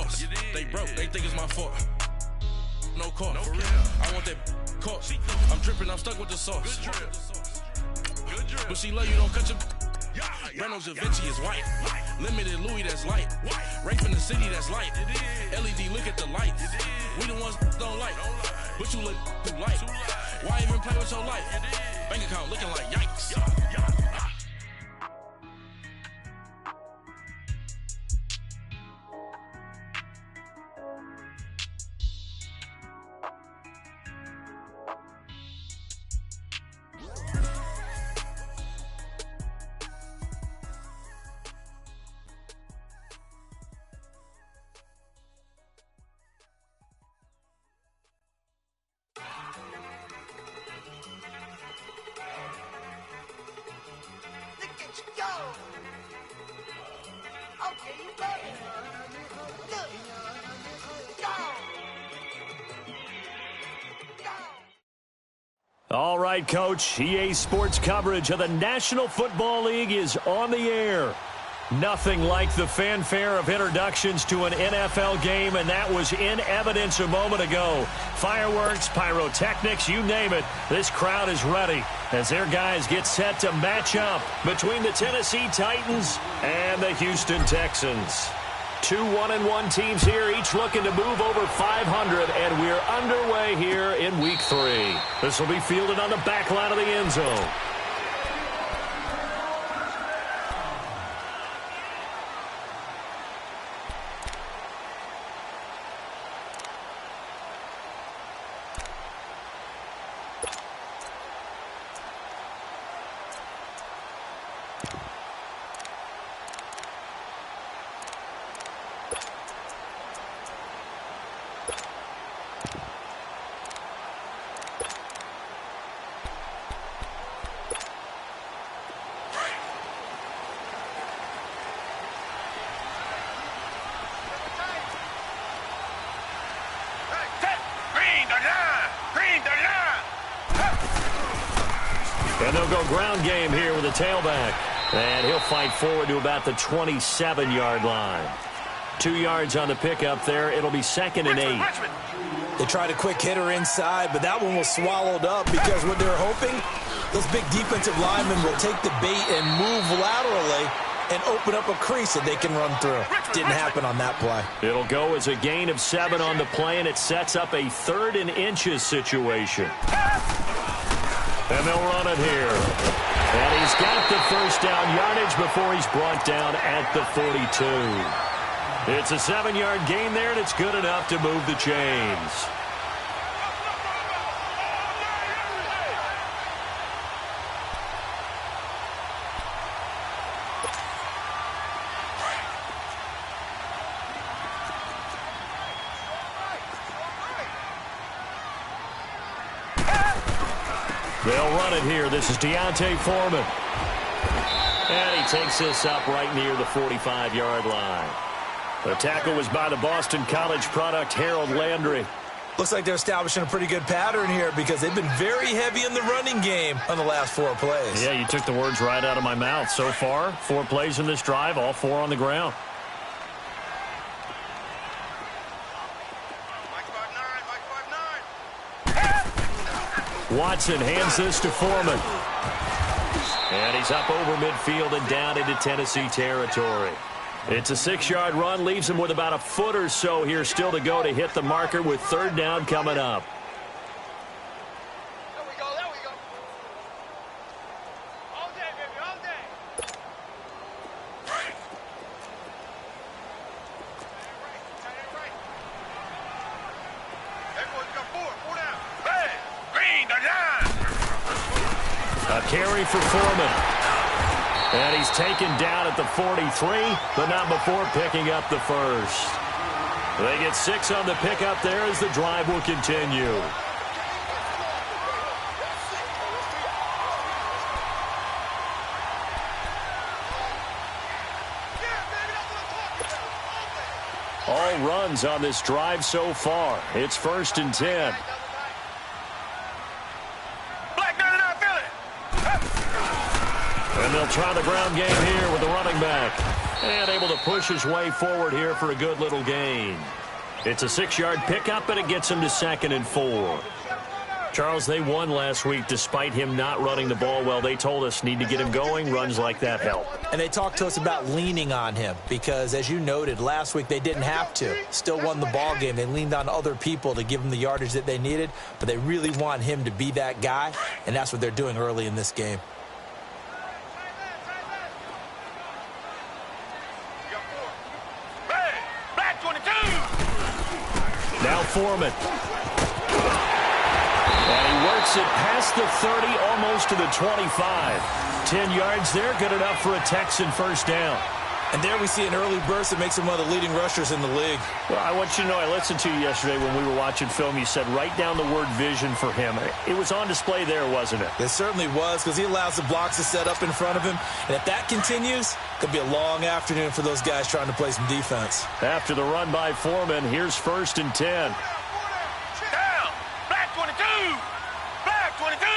lost. They broke, they think it's my fault. No call, for real. I want that caught. I'm dripping, I'm stuck with the sauce. But she love you, don't cut your. Reynolds Da Vinci is white. Limited Louis, that's light. Rape in the city, that's light. LED, look at the lights. We the ones don't like. But you look too light. Why even play with your life? Bank account looking like yikes. All right, Coach, EA Sports coverage of the National Football League is on the air. Nothing like the fanfare of introductions to an NFL game, and that was in evidence a moment ago. Fireworks, pyrotechnics, you name it. This crowd is ready as their guys get set to match up between the Tennessee Titans and the Houston Texans. Two 1-1 teams here, each looking to move over 500, and we're underway here in Week 3. This will be fielded on the back line of the end zone. And they'll go ground game here with a tailback. And he'll fight forward to about the 27-yard line. 2 yards on the pickup there. It'll be 2nd and 8. They tried a quick hitter inside, but that one was swallowed up because what they're hoping, those big defensive linemen will take the bait and move laterally and open up a crease that they can run through. Didn't happen on that play. It'll go as a gain of 7 on the play, and it sets up a 3rd and inches situation. And they'll run it here. And he's got the first down yardage before he's brought down at the 42. It's a 7-yard gain there, and it's good enough to move the chains. They'll run it here. This is Deontay Foreman. And he takes this up right near the 45-yard line. The tackle was by the Boston College product, Harold Landry. Looks like they're establishing a pretty good pattern here because they've been very heavy in the running game on the last 4 plays. Yeah, you took the words right out of my mouth. So far, 4 plays in this drive, all 4 on the ground. Watson hands this to Foreman. And he's up over midfield and down into Tennessee territory. It's a 6-yard run, leaves him with about a foot or so here still to go to hit the marker with 3rd down coming up. There we go. All day, baby, all day. Right. Everyone's got 4 down. Hey, green, the line. A carry for Foreman. And he's taken down at the 43, but not before picking up the first. They get 6 on the pickup there as the drive will continue. All runs on this drive so far. It's 1st and 10. And they'll try the ground game here with the running back. And able to push his way forward here for a good little gain. It's a 6-yard pickup, and it gets him to 2nd and 4. Charles, they won last week despite him not running the ball well. They told us need to get him going. Runs like that help. And they talked to us about leaning on him because, as you noted, last week they didn't have to. Still won the ball game. They leaned on other people to give them the yardage that they needed, but they really want him to be that guy, and that's what they're doing early in this game. Now Foreman. And he works it past the 30, almost to the 25. 10 yards there, good enough for a Texan first down. And there we see an early burst that makes him one of the leading rushers in the league. Well, I want you to know, I listened to you yesterday when we were watching film. You said write down the word vision for him. It was on display there, wasn't it? It certainly was, because he allows the blocks to set up in front of him. And if that continues, it could be a long afternoon for those guys trying to play some defense. After the run by Foreman, here's 1st and 10. Down. Black 22. Black 22.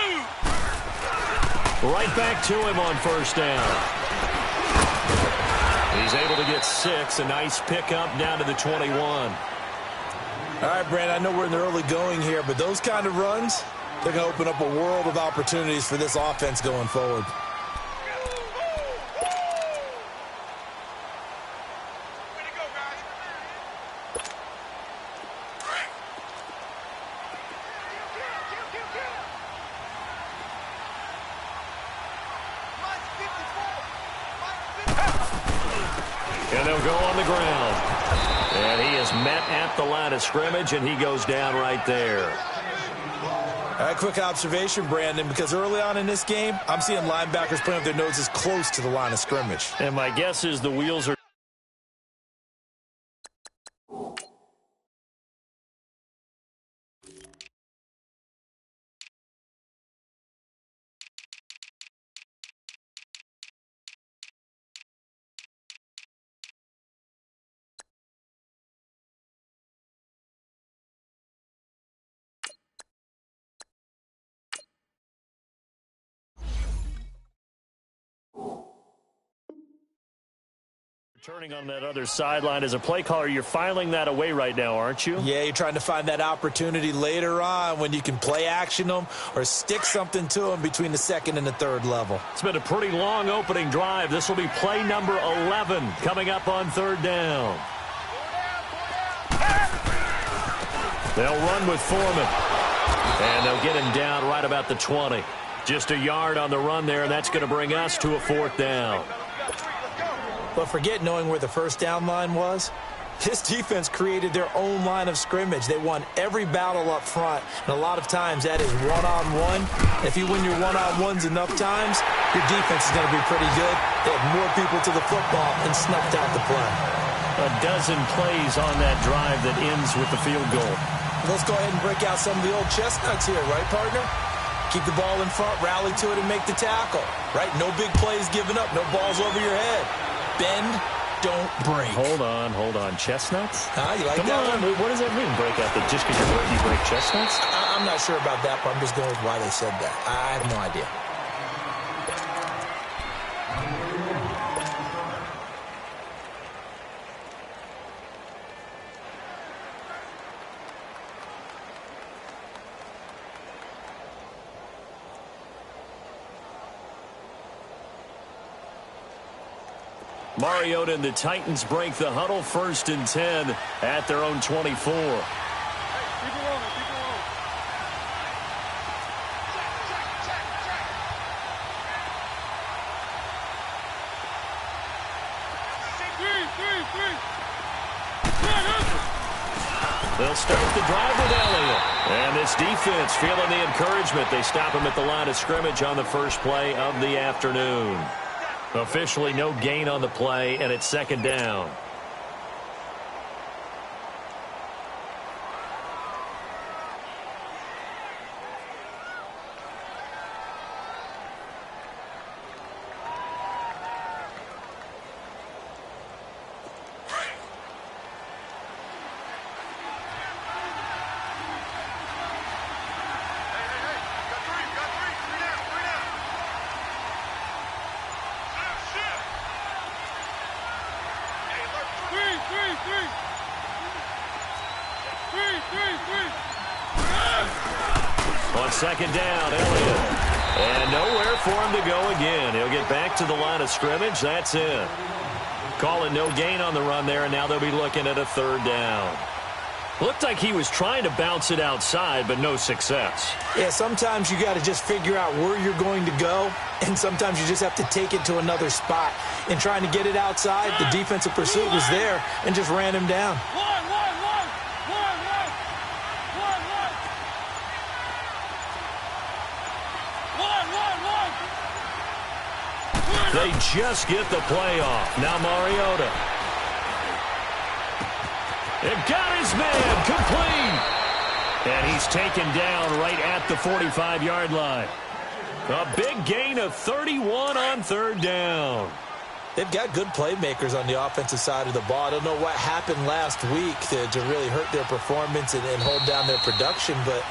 Right back to him on 1st down. He's able to get 6. A nice pickup down to the 21. All right, Brandon, I know we're in the early going here, but those kind of runs, they're going to open up a world of opportunities for this offense going forward. Way to go, guys. And they'll go on the ground. And he is met at the line of scrimmage, and he goes down right there. All right, quick observation, Brandon, because early on in this game, I'm seeing linebackers putting up their noses close to the line of scrimmage. And my guess is the wheels are... Turning on that other sideline as a play caller, you're filing that away right now, aren't you? Yeah, you're trying to find that opportunity later on when you can play action them or stick something to them between the 2nd and the 3rd level. It's been a pretty long opening drive. This will be play number 11 coming up on 3rd down. They'll run with Foreman. And they'll get him down right about the 20. Just a yard on the run there, and that's going to bring us to a 4th down. But forget knowing where the 1st down line was. This defense created their own line of scrimmage. They won every battle up front, and a lot of times that is one-on-one. If you win your one-on-ones enough times, your defense is going to be pretty good. They have more people to the football and snuffed out the play. A dozen plays on that drive that ends with the field goal. Let's go ahead and break out some of the old chestnuts here, right, partner? Keep the ball in front, rally to it, and make the tackle, right? No big plays given up, no balls over your head. Bend, don't break. Hold on. Chestnuts? You like Come that on. one? What does that mean, break out? That just because you're hurt, you break chestnuts? I'm not sure about that, but I'm just going with why they said that. I have no idea. Mariota and the Titans break the huddle, 1st and 10 at their own 24. Keep it rolling. Keep it rolling. They'll start the drive with Elliott. And this defense feeling the encouragement. They stop him at the line of scrimmage on the first play of the afternoon. Officially no gain on the play, and it's 2nd down. On second down, Elliott. And nowhere for him to go again. He'll get back to the line of scrimmage. That's it. Calling no gain on the run there, and now they'll be looking at a third down. Looked like he was trying to bounce it outside, but no success. Yeah, sometimes you got to just figure out where you're going to go, and sometimes you just have to take it to another spot. In trying to get it outside, the defensive pursuit was there and just ran him down. They just get the play off. Now Mariota. It got his man complete. And he's taken down right at the 45-yard line. A big gain of 31 on third down. They've got good playmakers on the offensive side of the ball. I don't know what happened last week to really hurt their performance and hold down their production, but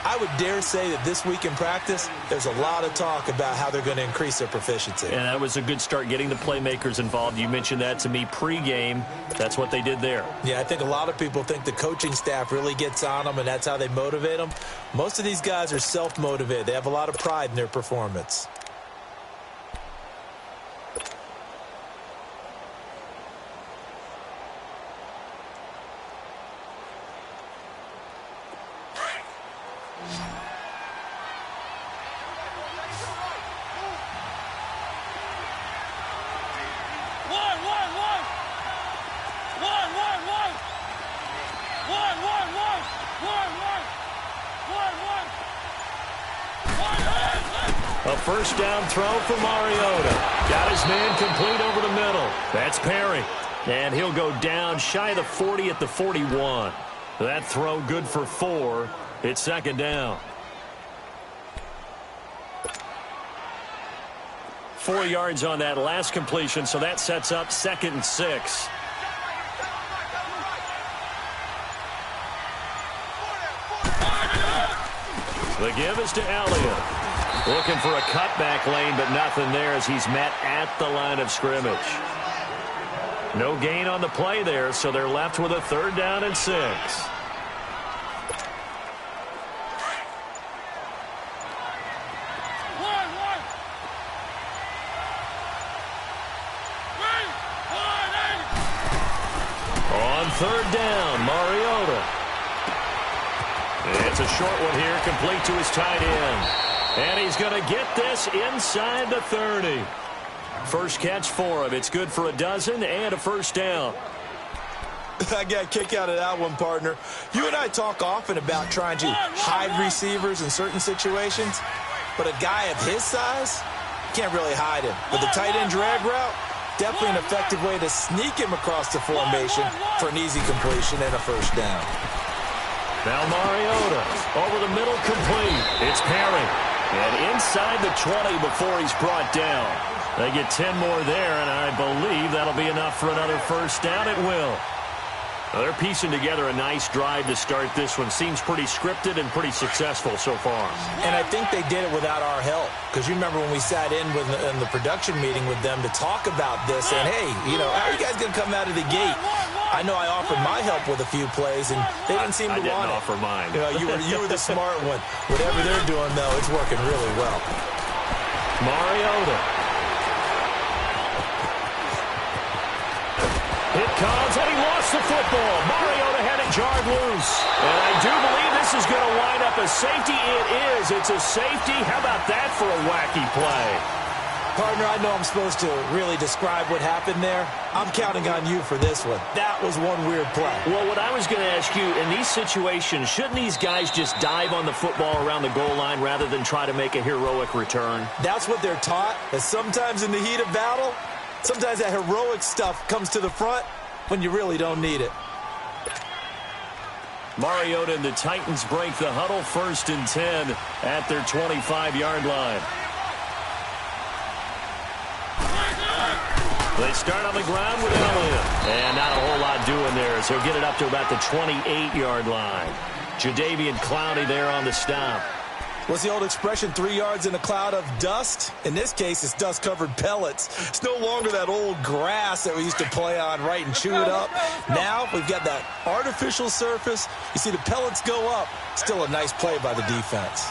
I would dare say that this week in practice, there's a lot of talk about how they're going to increase their proficiency. And that was a good start, getting the playmakers involved. You mentioned that to me pregame. That's what they did there. Yeah, I think a lot of people think the coaching staff really gets on them, and that's how they motivate them. Most of these guys are self-motivated. They have a lot of pride in their performance. A first down throw for Mariota. Got his man complete over the middle. That's Perry. And he'll go down shy of the 40 at the 41. That throw good for 4. It's second down. 4 yards on that last completion, so that sets up 2nd and 6. The give is to Elliott. Looking for a cutback lane, but nothing there as he's met at the line of scrimmage. No gain on the play there, so they're left with a third down and 6. On third down, Mariota. It's a short one here, complete to his tight end. And he's going to get this inside the 30. First catch for him. It's good for a dozen and a first down. I got a kick out of that one, partner. You and I talk often about trying to hide receivers in certain situations, but a guy of his size can't really hide him. But the tight end drag route, definitely an effective way to sneak him across the formation for an easy completion and a first down. Now Mariota over the middle, complete. It's Perry. And inside the 20 before he's brought down. They get 10 more there, and I believe that'll be enough for another first down. It will. Well, they're piecing together a nice drive to start this one. Seems pretty scripted and pretty successful so far. And I think they did it without our help. Because you remember when we sat in the production meeting with them to talk about this, and hey, you know, how are you guys going to come out of the gate? I know I offered my help with a few plays, and they didn't seem to want it. I didn't offer mine. You know, you were the smart one. Whatever they're doing, though, it's working really well. Mariota. It comes, and he lost the football. Mariota had it jarred loose. And I do believe this is going to wind up a safety. It is. It's a safety. How about that for a wacky play? Partner, I know I'm supposed to really describe what happened there. I'm counting on you for this one. That was one weird play. Well, what I was going to ask you, in these situations, shouldn't these guys just dive on the football around the goal line rather than try to make a heroic return? That's what they're taught. And sometimes in the heat of battle, sometimes that heroic stuff comes to the front when you really don't need it. Mariota and the Titans break the huddle, 1st and 10 at their 25-yard line. They start on the ground with Elliott. And not a whole lot doing there, so he'll get it up to about the 28-yard line. Jadeveon Clowney there on the stop. What's the old expression, 3 yards in a cloud of dust? In this case, it's dust-covered pellets. It's no longer that old grass that we used to play on, right, and chew it up. Now we've got that artificial surface. You see the pellets go up. Still a nice play by the defense.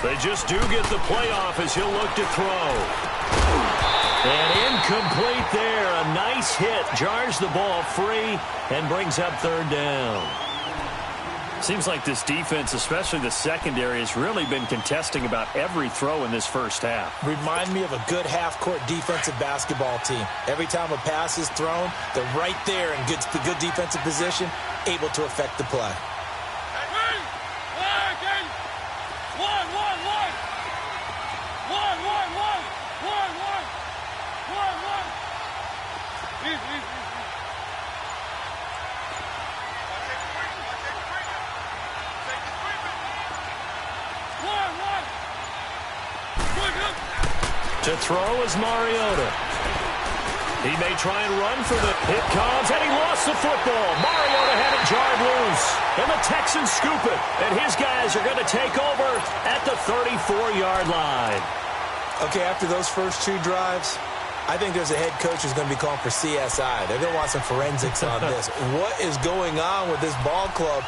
They just do get the playoff as he'll look to throw. And incomplete there. A nice hit. Jars the ball free and brings up third down. Seems like this defense, especially the secondary, has really been contesting about every throw in this first half. Remind me of a good half-court defensive basketball team. Every time a pass is thrown, they're right there in good defensive position, able to affect the play. To throw is Mariota. He may try and run for the hit comes, and he lost the football. Mariota had it jarred loose, and the Texans scoop it. And his guys are going to take over at the 34-yard line. Okay, after those first two drives, I think there's a head coach who's going to be calling for CSI. They're going to want some forensics on this. What is going on with this ball club?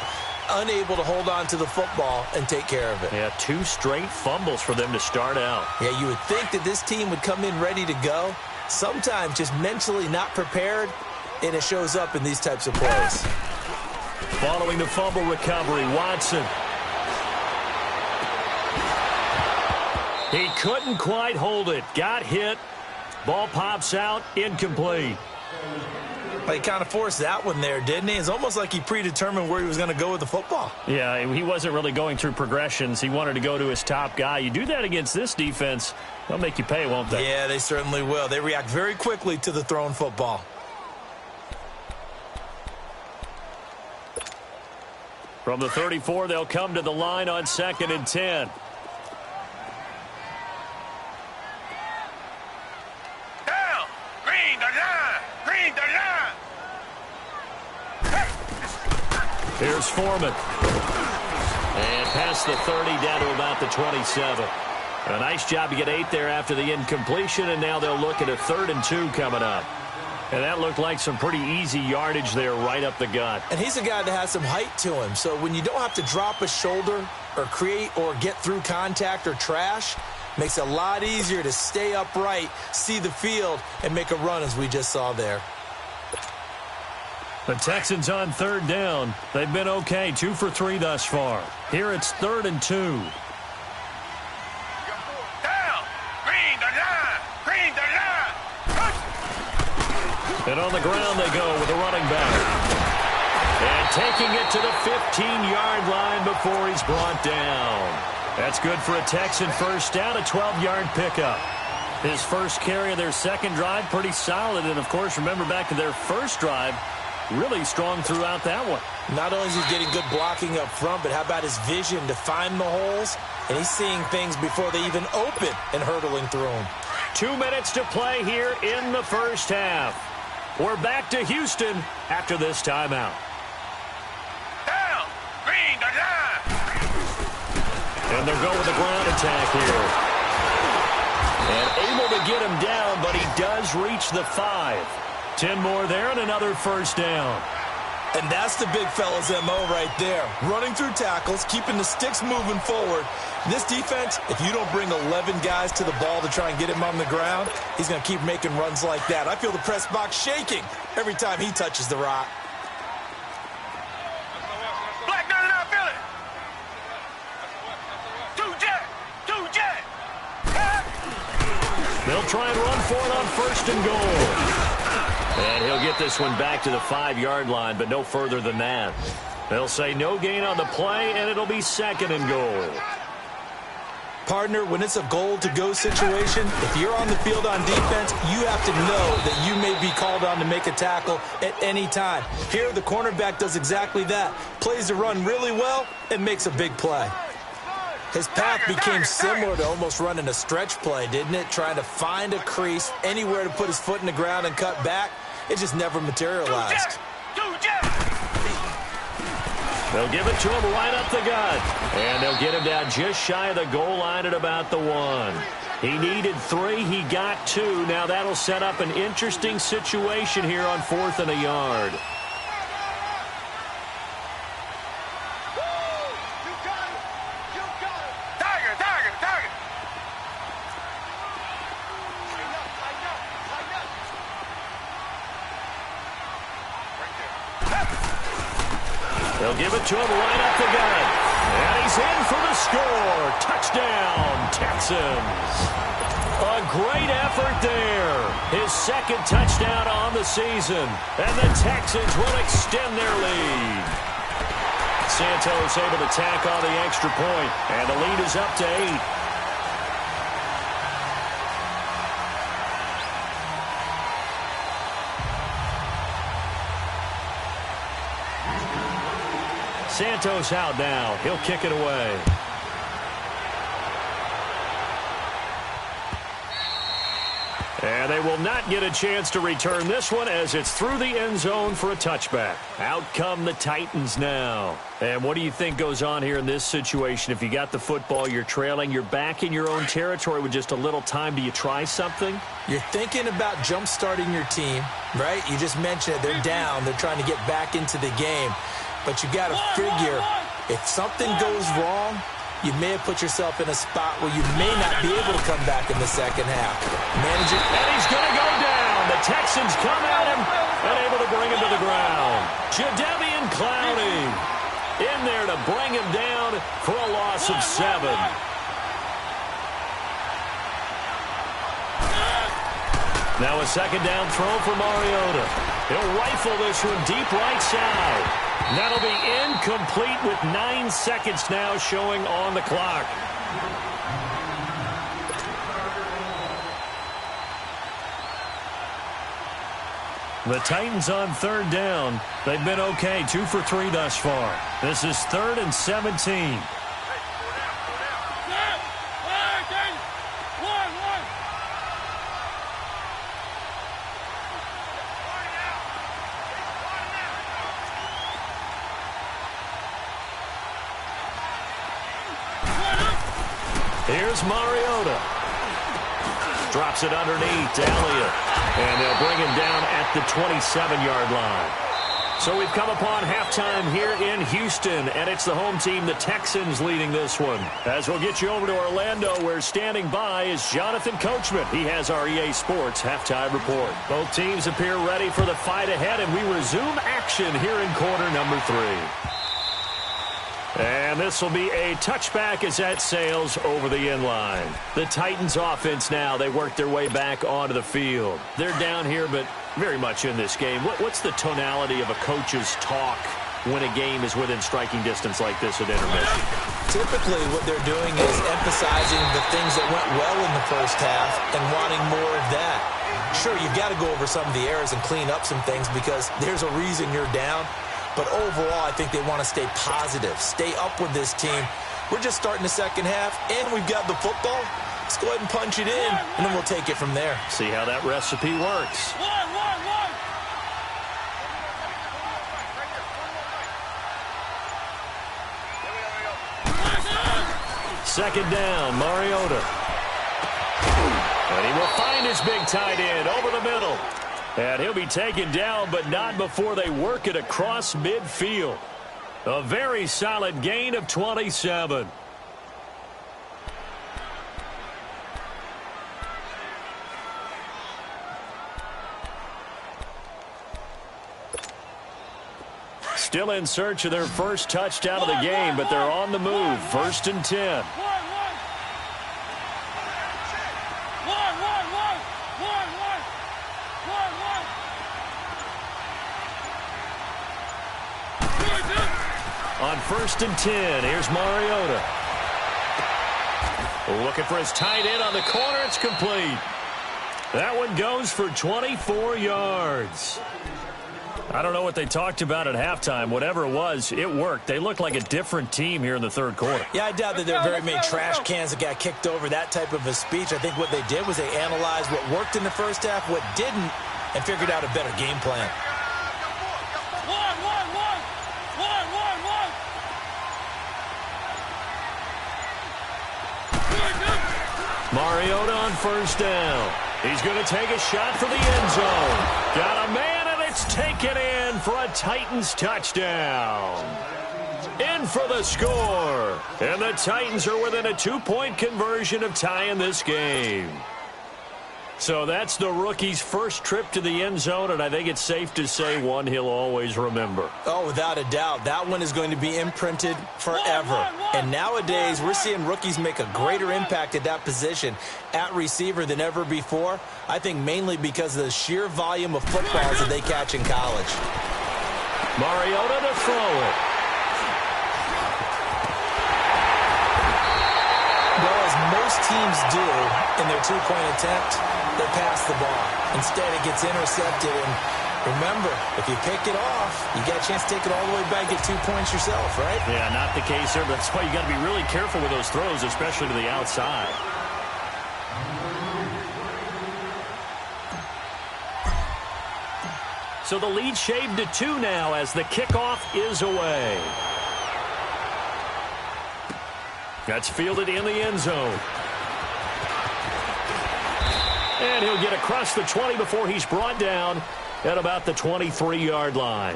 Unable to hold on to the football and take care of it. Yeah, 2 straight fumbles for them to start out. Yeah, you would think that this team would come in ready to go. Sometimes just mentally not prepared, and it shows up in these types of plays. Following the fumble recovery, Watson. He couldn't quite hold it. Got hit. Ball pops out. Incomplete. He kind of forced that one there, didn't he? It's almost like he predetermined where he was going to go with the football. Yeah, he wasn't really going through progressions. He wanted to go to his top guy. You do that against this defense, they'll make you pay, won't they? Yeah, they certainly will. They react very quickly to the thrown football. From the 34, they'll come to the line on 2nd and 10. Down. Green the line. Green the line. Here's Foreman. And past the 30 down to about the 27. A nice job to get 8 there after the incompletion, and now they'll look at a 3rd and 2 coming up. And that looked like some pretty easy yardage there right up the gut. And he's a guy that has some height to him, so when you don't have to drop a shoulder or create or get through contact or trash, makes it a lot easier to stay upright, see the field, and make a run as we just saw there. The Texans on 3rd down. They've been okay, 2 for 3 thus far. Here it's 3rd and 2. Down. Green the line. Green the line. And on the ground they go with a running back. And taking it to the 15-yard line before he's brought down. That's good for a Texan first down, a 12-yard pickup. His first carry of their second drive, pretty solid. And, of course, remember back to their first drive, really strong throughout that one. Not only is he getting good blocking up front, but how about his vision to find the holes? And he's seeing things before they even open and hurtling through them. 2 minutes to play here in the first half. We're back to Houston after this timeout. Down. Green the line. And they'll go with a ground attack here. And able to get him down, but he does reach the 5. 10 more there and another first down. And that's the big fella's MO right there. Running through tackles, keeping the sticks moving forward. This defense, if you don't bring 11 guys to the ball to try and get him on the ground, he's going to keep making runs like that. I feel the press box shaking every time he touches the rock. Black down and out, Philly. Two jet. Two jet. They'll try and run for it on 1st and goal. And he'll get this one back to the 5-yard line, but no further than that. They'll say no gain on the play, and it'll be 2nd and goal. Partner, when it's a goal-to-go situation, if you're on the field on defense, you have to know that you may be called on to make a tackle at any time. Here, the cornerback does exactly that. Plays the run really well and makes a big play. His path became similar to almost running a stretch play, didn't it? Trying to find a crease, anywhere to put his foot in the ground and cut back. It just never materialized. They'll give it to him right up the gut. And they'll get him down just shy of the goal line at about the 1. He needed 3. He got 2. Now that'll set up an interesting situation here on 4th and a yard. They'll give it to him right up the gut. And he's in for the score. Touchdown, Texans. A great effort there. His second touchdown on the season. And the Texans will extend their lead. Santos able to tack on the extra point. And the lead is up to 8. Santos out now. He'll kick it away. And they will not get a chance to return this one as it's through the end zone for a touchback. Out come the Titans now. And what do you think goes on here in this situation? If you got the football, you're trailing, you're back in your own territory with just a little time. Do you try something? You're thinking about jump-starting your team, right? You just mentioned it. They're down. They're trying to get back into the game. But you got to figure, if something goes wrong, you may have put yourself in a spot where you may not be able to come back in the second half. Manage it. And he's going to go down. The Texans come at him and able to bring him to the ground. Jadeveon Clowney in there to bring him down for a loss of 7. Now a second down throw for Mariota. He'll rifle this one deep right side. That'll be incomplete with 9 seconds now showing on the clock. The Titans on 3rd down. They've been okay, 2 for 3 thus far. This is 3rd and 17. Here's Mariota. Drops it underneath to Elliott. And they'll bring him down at the 27-yard line. So we've come upon halftime here in Houston, and it's the home team, the Texans, leading this one. As we'll get you over to Orlando, where standing by is Jonathan Coachman. He has our EA Sports halftime report. Both teams appear ready for the fight ahead, and we resume action here in quarter number 3. And this will be a touchback as that sails over the end line. The Titans offense now, they work their way back onto the field. They're down here, but very much in this game. What's the tonality of a coach's talk when a game is within striking distance like this at intermission? Typically, what they're doing is emphasizing the things that went well in the first half and wanting more of that. Sure, you've got to go over some of the errors and clean up some things because there's a reason you're down. But overall, I think they want to stay positive, stay up with this team. We're just starting the second half, and we've got the football. Let's go ahead and punch it in, and then we'll take it from there. See how that recipe works. Second down, Mariota. And he will find his big tight end over the middle. And he'll be taken down, but not before they work it across midfield. A very solid gain of 27. Still in search of their first touchdown of the game, but they're on the move. 1st and 10. On 1st and 10, here's Mariota. Looking for his tight end on the corner. It's complete. That one goes for 24 yards. I don't know what they talked about at halftime. Whatever it was, it worked. They looked like a different team here in the 3rd quarter. Yeah, I doubt that there are very many trash cans that got kicked over, that type of a speech. I think what they did was they analyzed what worked in the first half, what didn't, and figured out a better game plan. Mariota on first down. He's going to take a shot for the end zone. Got a man, and it's taken in for a Titans touchdown. In for the score. And the Titans are within a 2-point conversion of tying this game. So that's the rookie's first trip to the end zone, and I think it's safe to say one he'll always remember. Oh, without a doubt. That one is going to be imprinted forever. And nowadays, we're seeing rookies make a greater impact at that position at receiver than ever before. I think mainly because of the sheer volume of footballs that they catch in college. Mariota to throw it. Well, as most teams do in their two-point attempt, they pass the ball. Instead, it gets intercepted. And remember, if you pick it off, you got a chance to take it all the way back, get 2 points yourself, right? Yeah, not the case here, but that's why you got to be really careful with those throws, especially to the outside. So the lead shaved to 2 now as the kickoff is away. That's fielded in the end zone. And he'll get across the 20 before he's brought down at about the 23-yard line.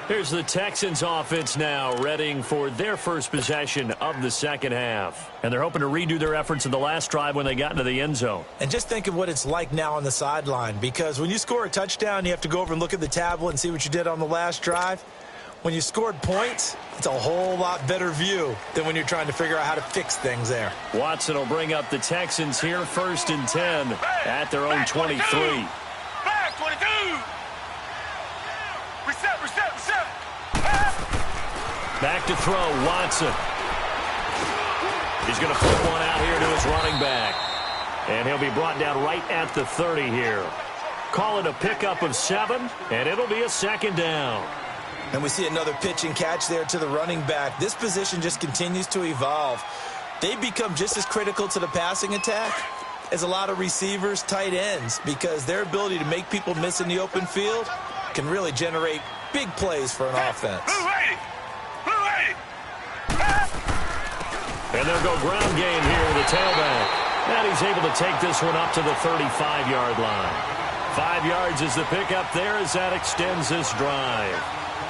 Here's the Texans offense now, readying for their first possession of the second half. And they're hoping to redo their efforts in the last drive when they got into the end zone. And just think of what it's like now on the sideline, because when you score a touchdown, you have to go over and look at the tablet and see what you did on the last drive. When you scored points, it's a whole lot better view than when you're trying to figure out how to fix things there. Watson will bring up the Texans here, 1st and 10 at their own 23. Back 22. Reset. Back to throw, Watson. He's going to flip one out here to his running back. And he'll be brought down right at the 30 here. Call it a pickup of 7, and it'll be a second down. And we see another pitch and catch there to the running back. This position just continues to evolve. They become just as critical to the passing attack as a lot of receivers, tight ends, because their ability to make people miss in the open field can really generate big plays for an offense. Blue 80. And they'll go ground game here with the tailback. And he's able to take this one up to the 35-yard line. 5 yards is the pickup there as that extends this drive.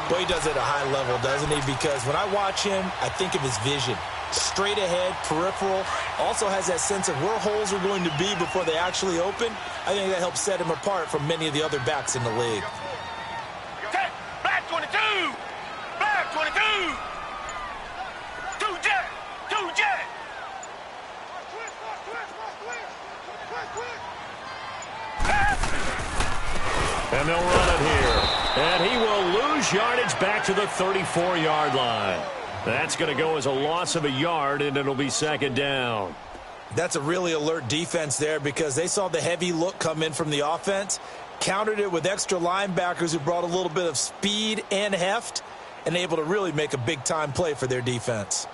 Boy, he does it at a high level, doesn't he? Because when I watch him, I think of his vision. Straight ahead, peripheral, also has that sense of where holes are going to be before they actually open. I think that helps set him apart from many of the other backs in the league. Back 22. Back 22. Two jet. And they'll run it here. And he will lose yardage back to the 34-yard line. That's going to go as a loss of a yard, and it'll be second down. That's a really alert defense there because they saw the heavy look come in from the offense, countered it with extra linebackers who brought a little bit of speed and heft, and able to really make a big-time play for their defense.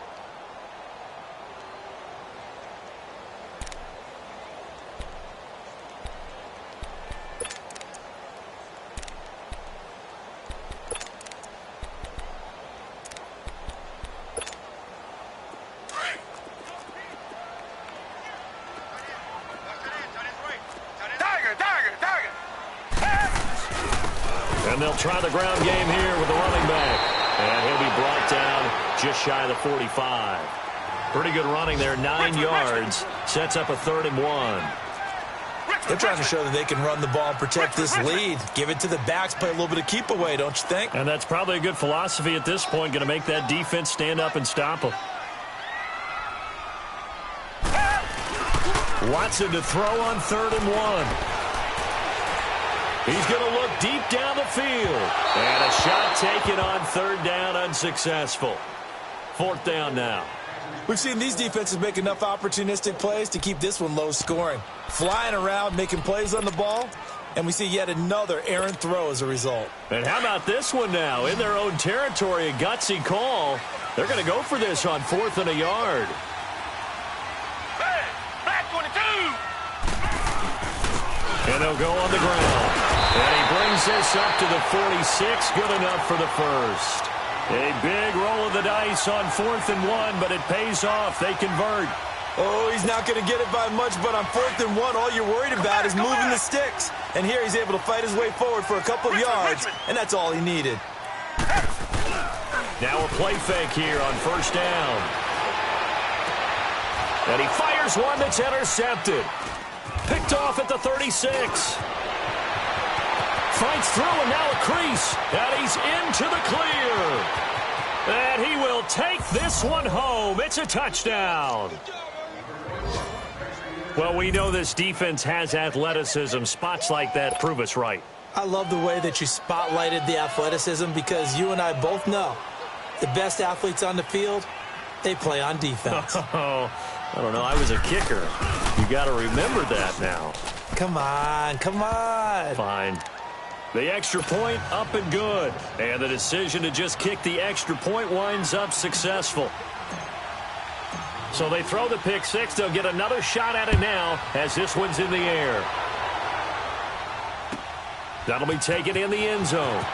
And they'll try the ground game here with the running back. And he'll be brought down just shy of the 45. Pretty good running there, 9 yards. Sets up a 3rd and 1. They're trying to show that they can run the ball and protect this lead. Give it to the backs, play a little bit of keep away, don't you think? And that's probably a good philosophy at this point, going to make that defense stand up and stop them. Watson to throw on 3rd and 1. He's going to look deep down the field. And a shot taken on 3rd down, unsuccessful. 4th down now. We've seen these defenses make enough opportunistic plays to keep this one low scoring. Flying around, making plays on the ball, and we see yet another errant throw as a result. And how about this one now? In their own territory, a gutsy call. They're going to go for this on 4th and a yard. Hey, back 22. And they'll go on the ground. And he brings this up to the 46. Good enough for the first. A big roll of the dice on 4th and 1, but it pays off. They convert. Oh, he's not going to get it by much, but on 4th and 1, all you're worried about is moving the sticks. And here he's able to fight his way forward for a couple of yards, and that's all he needed. Now a play fake here on 1st down. And he fires one that's intercepted. Picked off at the 36. Fights through, and now a crease. And he's into the clear. And he will take this one home. It's a touchdown. Well, we know this defense has athleticism. Spots like that prove us right. I love the way that you spotlighted the athleticism because you and I both know the best athletes on the field, they play on defense. Oh, I don't know. I was a kicker. You got to remember that now. Come on, come on. Fine. The extra point up and good. And the decision to just kick the extra point winds up successful. So they throw the pick six. They'll get another shot at it now as this one's in the air. That'll be taken in the end zone.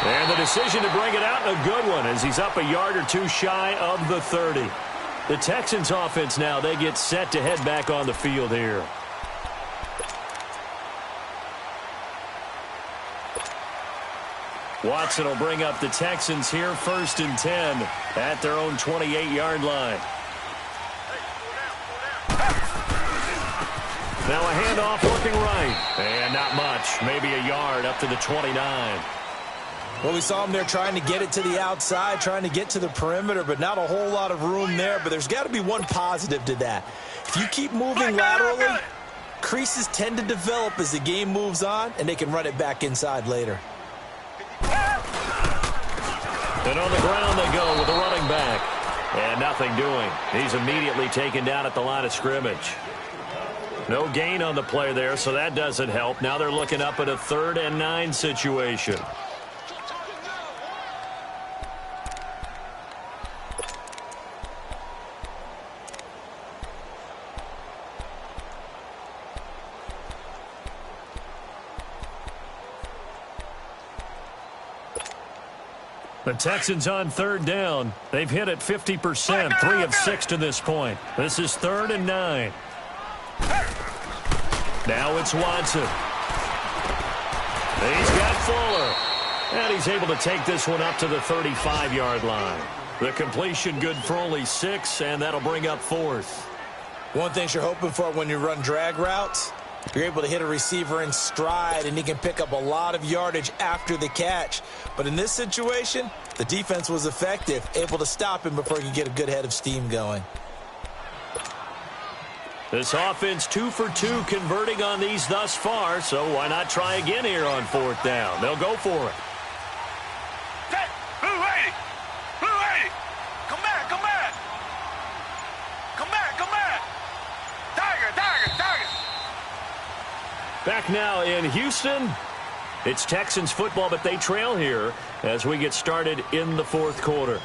And the decision to bring it out, a good one, as he's up a yard or two shy of the 30. The Texans offense now, they get set to head back on the field here. Watson will bring up the Texans here, 1st and 10 at their own 28-yard line. Now a handoff looking right. And not much, maybe a yard up to the 29. Well, we saw him there trying to get it to the outside, trying to get to the perimeter, but not a whole lot of room there. But there's got to be one positive to that. If you keep moving laterally, creases tend to develop as the game moves on, and they can run it back inside later. And on the ground they go with the running back. And nothing doing. He's immediately taken down at the line of scrimmage. No gain on the play there, so that doesn't help. Now they're looking up at a 3rd and 9 situation. The Texans on 3rd down. They've hit it 50%, 3 of 6 to this point. This is 3rd and 9. Now it's Watson. He's got Fuller. And he's able to take this one up to the 35-yard line. The completion good for only 6, and that'll bring up 4th. One thing you're hoping for when you run drag routes, you're able to hit a receiver in stride, and he can pick up a lot of yardage after the catch. But in this situation, the defense was effective, able to stop him before he could get a good head of steam going. This offense 2 for 2 converting on these thus far, so why not try again here on 4th down? They'll go for it. Blue 80! Blue 80! Come back, come back! Come back, come back! Tiger, Tiger, Tiger! Back now in Houston. It's Texans football, but they trail here as we get started in the 4th quarter.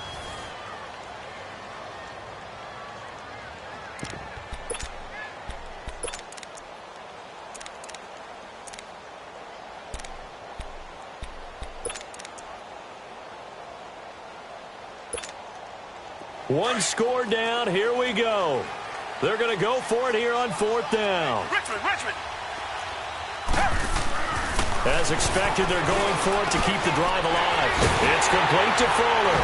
One score down. Here we go. They're going to go for it here on 4th down. Richmond! As expected, they're going for it to keep the drive alive. It's complete to Fuller.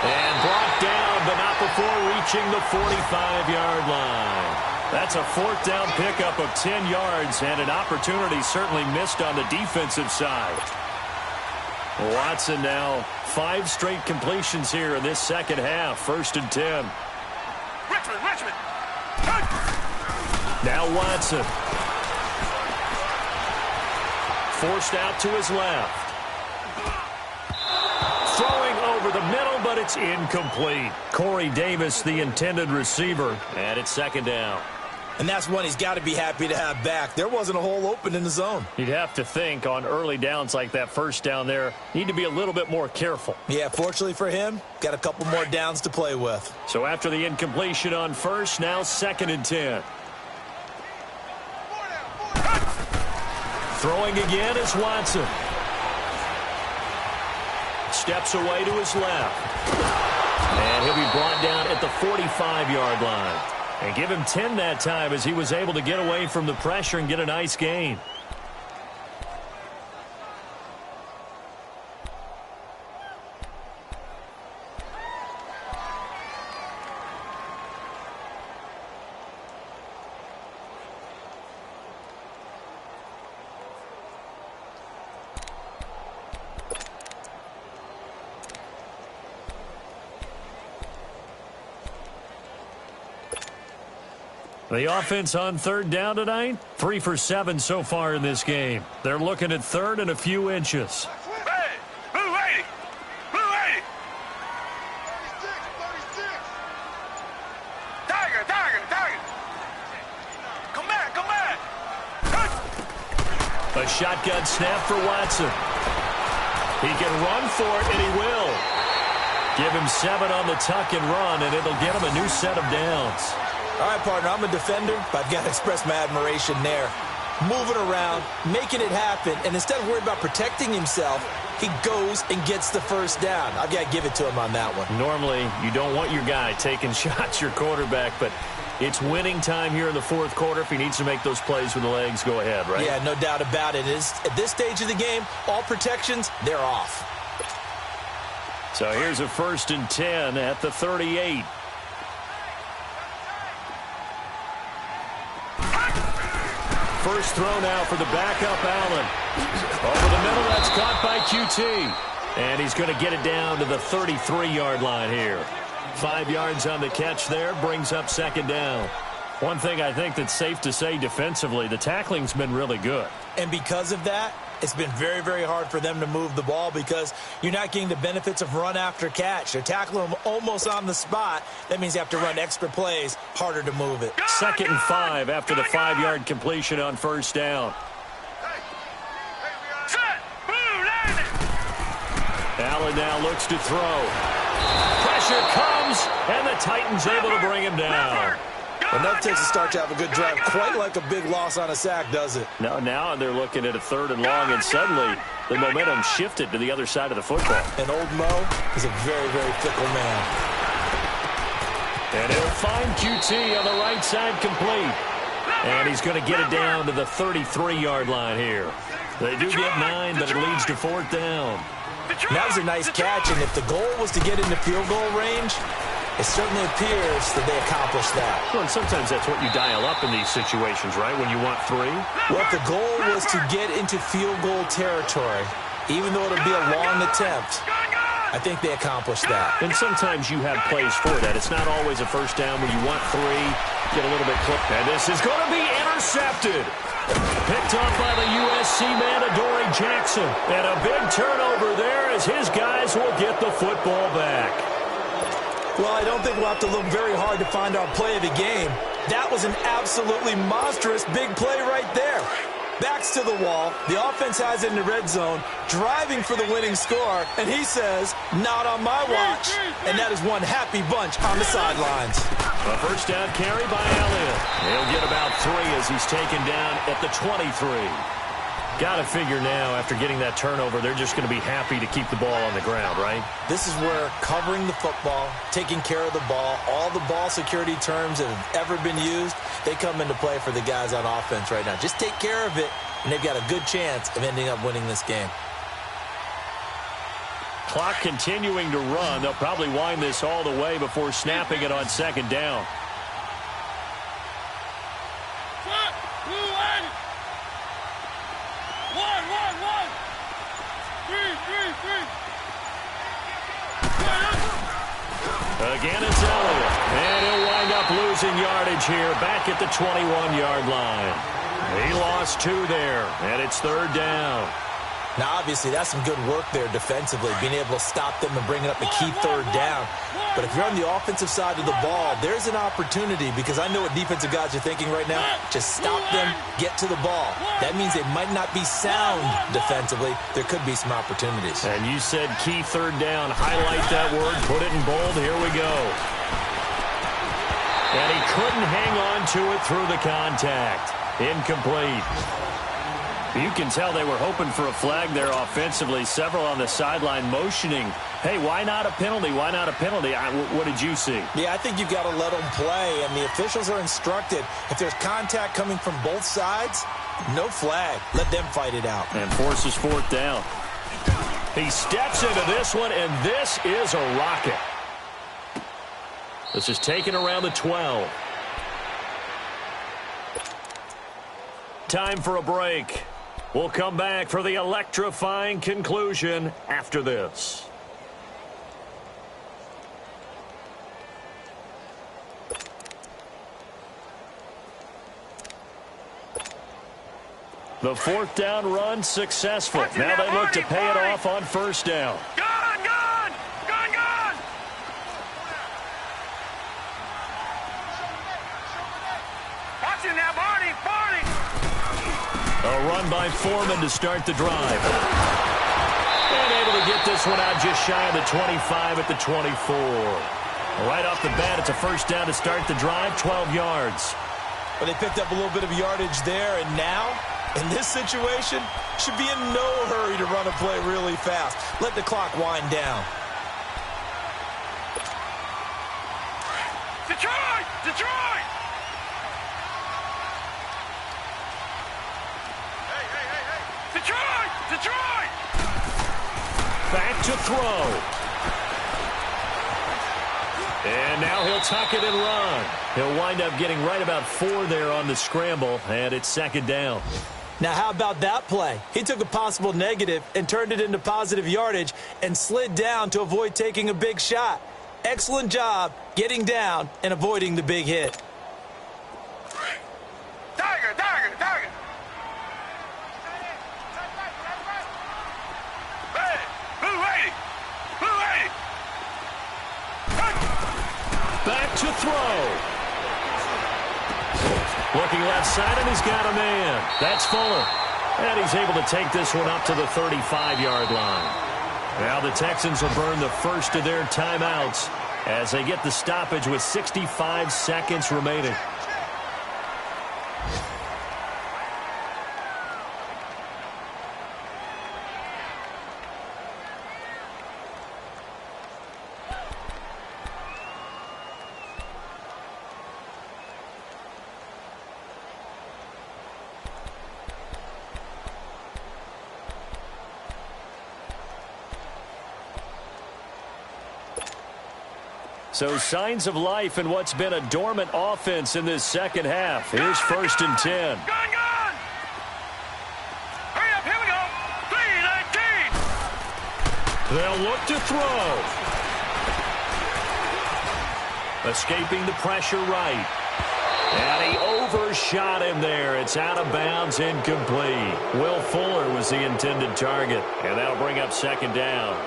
And brought down, but not before reaching the 45-yard line. That's a 4th down pickup of 10 yards, and an opportunity certainly missed on the defensive side. Watson now 5 straight completions here in this second half. 1st and 10. Richmond! Now Watson. Forced out to his left. Throwing over the middle, but it's incomplete. Corey Davis, the intended receiver, and it's 2nd down. And that's one he's got to be happy to have back. There wasn't a hole open in the zone. You'd have to think on early downs like that 1st down there, need to be a little bit more careful. Yeah, fortunately for him, got a couple more downs to play with. So after the incompletion on 1st, now 2nd and 10. Throwing again is Watson. Steps away to his left. And he'll be brought down 45-yard line. And give him 10 that time as he was able to get away from the pressure and get a nice gain. The offense on third down tonight, 3 for 7 so far in this game. They're looking at third and a few inches. Hey, blue 80, blue 80. Tiger, tiger, tiger. Come back, come back. A shotgun snap for Watson. He can run for it, and he will. Give him 7 on the tuck and run, and it'll get him a new set of downs. All right, partner, I'm a defender, but I've got to express my admiration there. Moving around, making it happen, and instead of worrying about protecting himself, he goes and gets the first down. I've got to give it to him on that one. Normally, you don't want your guy taking shots, your quarterback, but it's winning time here in the fourth quarter. If he needs to make those plays with the legs, go ahead, right? Yeah, no doubt about it. At this stage of the game, all protections, they're off. So here's a 1st and 10 at the 38. First throw now for the backup, Allen. Over the middle, that's caught by QT. And he's going to get it down to the 33-yard line here. 5 yards on the catch there, brings up 2nd down. One thing I think that's safe to say defensively, the tackling's been really good. And because of that, it's been very, very hard for them to move the ball because you're not getting the benefits of run after catch. They're tackling them almost on the spot. That means you have to run extra plays, harder to move it. 2nd and 5 after the 5-yard completion on 1st down. Allen now looks to throw. Pressure comes, and the Titans able to bring him down. Enough takes a start to have a good drive. Quite like a big loss on a sack, does it? Now they're looking at a 3rd and long, and suddenly the momentum shifted to the other side of the football. And old Mo is a very, very fickle man. And he'll find QT on the right side complete. And he's going to get it down to the 33-yard line here. They do get 9, but it leads to 4th down. That was a nice catch, and if the goal was to get into field goal range, it certainly appears that they accomplished that. Well, and sometimes that's what you dial up in these situations, right, when you want 3? Well, if the goal was to get into field goal territory, even though it'll be a long attempt, I think they accomplished that. And sometimes you have plays for that. It's not always a 1st down when you want 3, get a little bit clipped. And this is going to be intercepted. Picked off by the USC man, Adoree Jackson. And a big turnover there as his guys will get the football back. Well, I don't think we'll have to look very hard to find our play of the game. That was an absolutely monstrous big play right there. Backs to the wall. The offense has it in the red zone, driving for the winning score. And he says, not on my watch. And that is one happy bunch on the sidelines. A 1st down carry by Elliott. He'll get about 3 as he's taken down at the 23. Got to figure now, after getting that turnover, they're just going to be happy to keep the ball on the ground, right? This is where covering the football, taking care of the ball, all the ball security terms that have ever been used, they come into play for the guys on offense right now. Just take care of it, and they've got a good chance of ending up winning this game. Clock continuing to run. They'll probably wind this all the way before snapping it on 2nd down. Again, it's Elliott. And he'll wind up losing yardage here back at the 21-yard line. He lost 2 there, and it's 3rd down. Now, obviously, that's some good work there defensively, being able to stop them and bringing up a key 3rd down. But if you're on the offensive side of the ball, there's an opportunity because I know what defensive guys are thinking right now. Just stop them, get to the ball. That means they might not be sound defensively. There could be some opportunities. And you said key 3rd down. Highlight that word. Put it in bold. Here we go. And he couldn't hang on to it through the contact. Incomplete. You can tell they were hoping for a flag there offensively. Several on the sideline motioning, hey, why not a penalty? Why not a penalty? What did you see? Yeah, I think you've got to let them play, and the officials are instructed, if there's contact coming from both sides, no flag. Let them fight it out. And forces fourth down. He steps into this one, and this is a rocket. This is taken around the 12. Time for a break. We'll come back for the electrifying conclusion after this. The fourth down run successful. Now they look to pay it off on first down. Gun! Watching that, Barney! A run by Foreman to start the drive. And able to get this one out just shy of the 25 at the 24. Right off the bat, it's a first down to start the drive, 12 yards. But they picked up a little bit of yardage there, and now, in this situation, should be in no hurry to run a play really fast. Let the clock wind down. Detroit! Detroit! Back to throw. And now he'll tuck it and run. He'll wind up getting right about 4 there on the scramble, and it's second down. Now, how about that play? He took a possible negative and turned it into positive yardage and slid down to avoid taking a big shot. Excellent job getting down and avoiding the big hit. Tiger! Hey! Blue 80! Back to throw. Looking left side, and he's got a man. That's Fuller. And he's able to take this one up to the 35-yard line. Now the Texans will burn the first of their timeouts as they get the stoppage with 65 seconds remaining. So signs of life in what's been a dormant offense in this second half. Here's first and 10. Gun! Hurry up, here we go! 3-19! They'll look to throw. Escaping the pressure right. And he overshot him there. It's out of bounds, incomplete. Will Fuller was the intended target. And that'll bring up second down.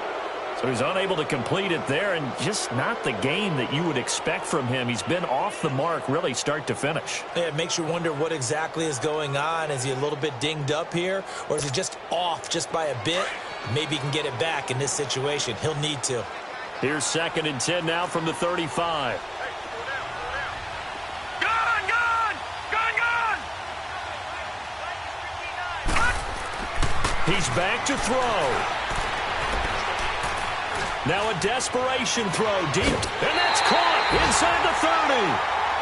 So he's unable to complete it there, and just not the game that you would expect from him. He's been off the mark really start to finish. Yeah, it makes you wonder what exactly is going on. Is he a little bit dinged up here, or is he just off just by a bit? Maybe he can get it back in this situation. He'll need to. Here's second and 10 now from the 35. Gun! He's back to throw. Now a desperation throw deep, and that's caught inside the 30.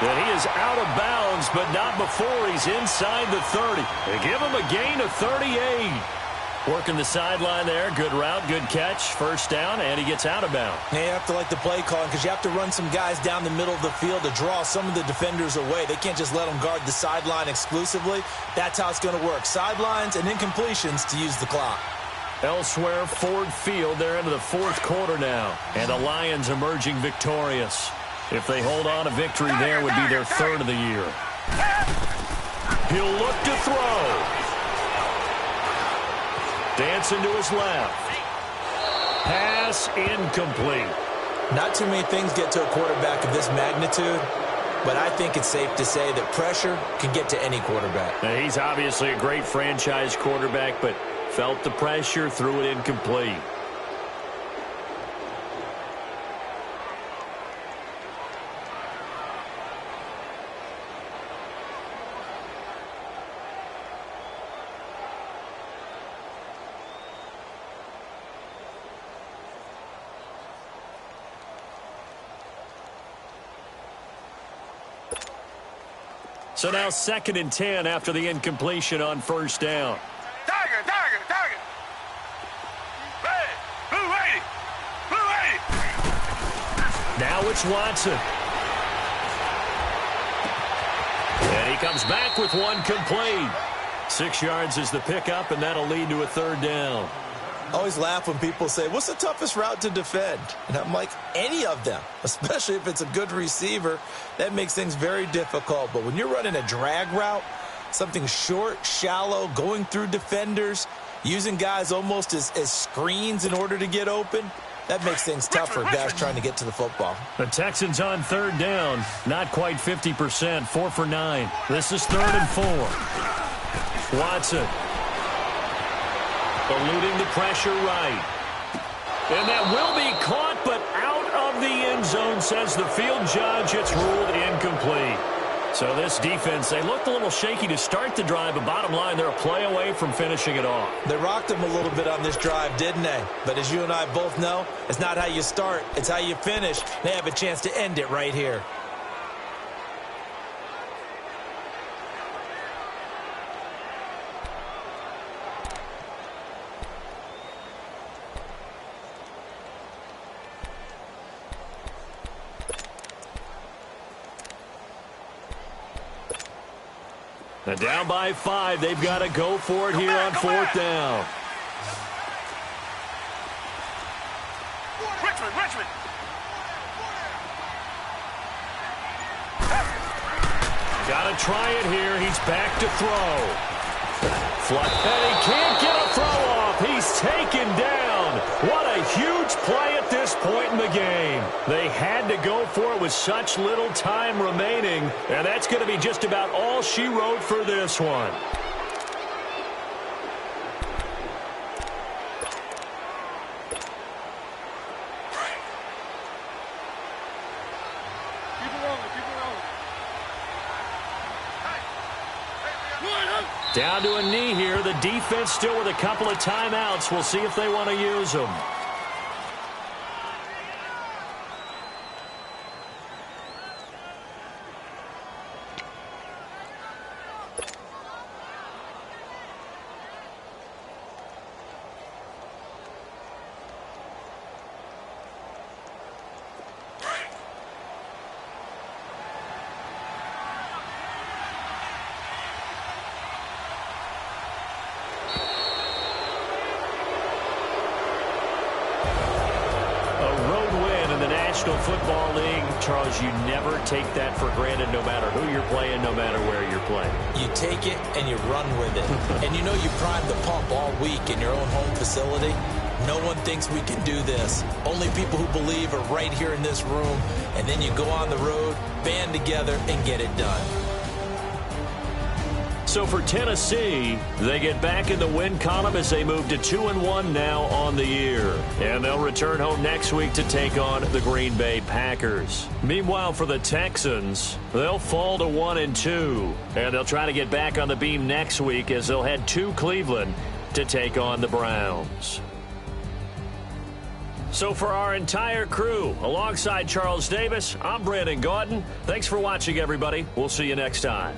And he is out of bounds, but not before he's inside the 30. They give him a gain of 38. Working the sideline there. Good route, good catch. First down, and he gets out of bounds. Yeah, you have to like the play calling because you have to run some guys down the middle of the field to draw some of the defenders away. They can't just let them guard the sideline exclusively. That's how it's going to work. Sidelines and incompletions to use the clock. Elsewhere, Ford Field, they're into the fourth quarter now. And the Lions emerging victorious. If they hold on, a victory there would be their third of the year. He'll look to throw. Dancing to his left. Pass incomplete. Not too many things get to a quarterback of this magnitude, but I think it's safe to say that pressure can get to any quarterback. Now, he's obviously a great franchise quarterback, but felt the pressure, threw it incomplete. So now 2nd and 10 after the incompletion on first down. Tiger, tiger, tiger. Red, blue 80, blue 80. Now it's Watson. And he comes back with one complete. 6 yards is the pickup, and that'll lead to a 3rd down. I always laugh when people say, what's the toughest route to defend? And I'm like, any of them, especially if it's a good receiver. That makes things very difficult. But when you're running a drag route, something short, shallow, going through defenders, using guys almost as screens in order to get open, that makes things tough for guys trying to get to the football. The Texans on 3rd down, not quite 50%, 4 for 9. This is 3rd and 4. Watson. Eluding the pressure right. And that will be caught, but out of the end zone, says the field judge. It's ruled incomplete. So this defense, they looked a little shaky to start the drive, but bottom line, they're a play away from finishing it off. They rocked them a little bit on this drive, didn't they? But as you and I both know, it's not how you start, it's how you finish. They have a chance to end it right here. And down by 5, they've got to go for it here on 4th down. Richmond. Got to try it here. He's back to throw. And he can't get a throw off. He's taken down. What a huge play at this point in the game. They had to go for it with such little time remaining, and that's going to be just about all she wrote for this one. Down to a knee here. The defense still with a couple of timeouts. We'll see if they want to use them. Football League, Charles, you never take that for granted no matter who you're playing, no matter where you're playing. You take it and you run with it. And you know you primed the pump all week in your own home facility. No one thinks we can do this. Only people who believe are right here in this room. And then you go on the road, band together, and get it done. So for Tennessee, they get back in the win column as they move to 2-1 now on the year. And they'll return home next week to take on the Green Bay Packers. Meanwhile, for the Texans, they'll fall to 1-2. And they'll try to get back on the beam next week as they'll head to Cleveland to take on the Browns. So for our entire crew, alongside Charles Davis, I'm Brandon Gaudin. Thanks for watching, everybody. We'll see you next time.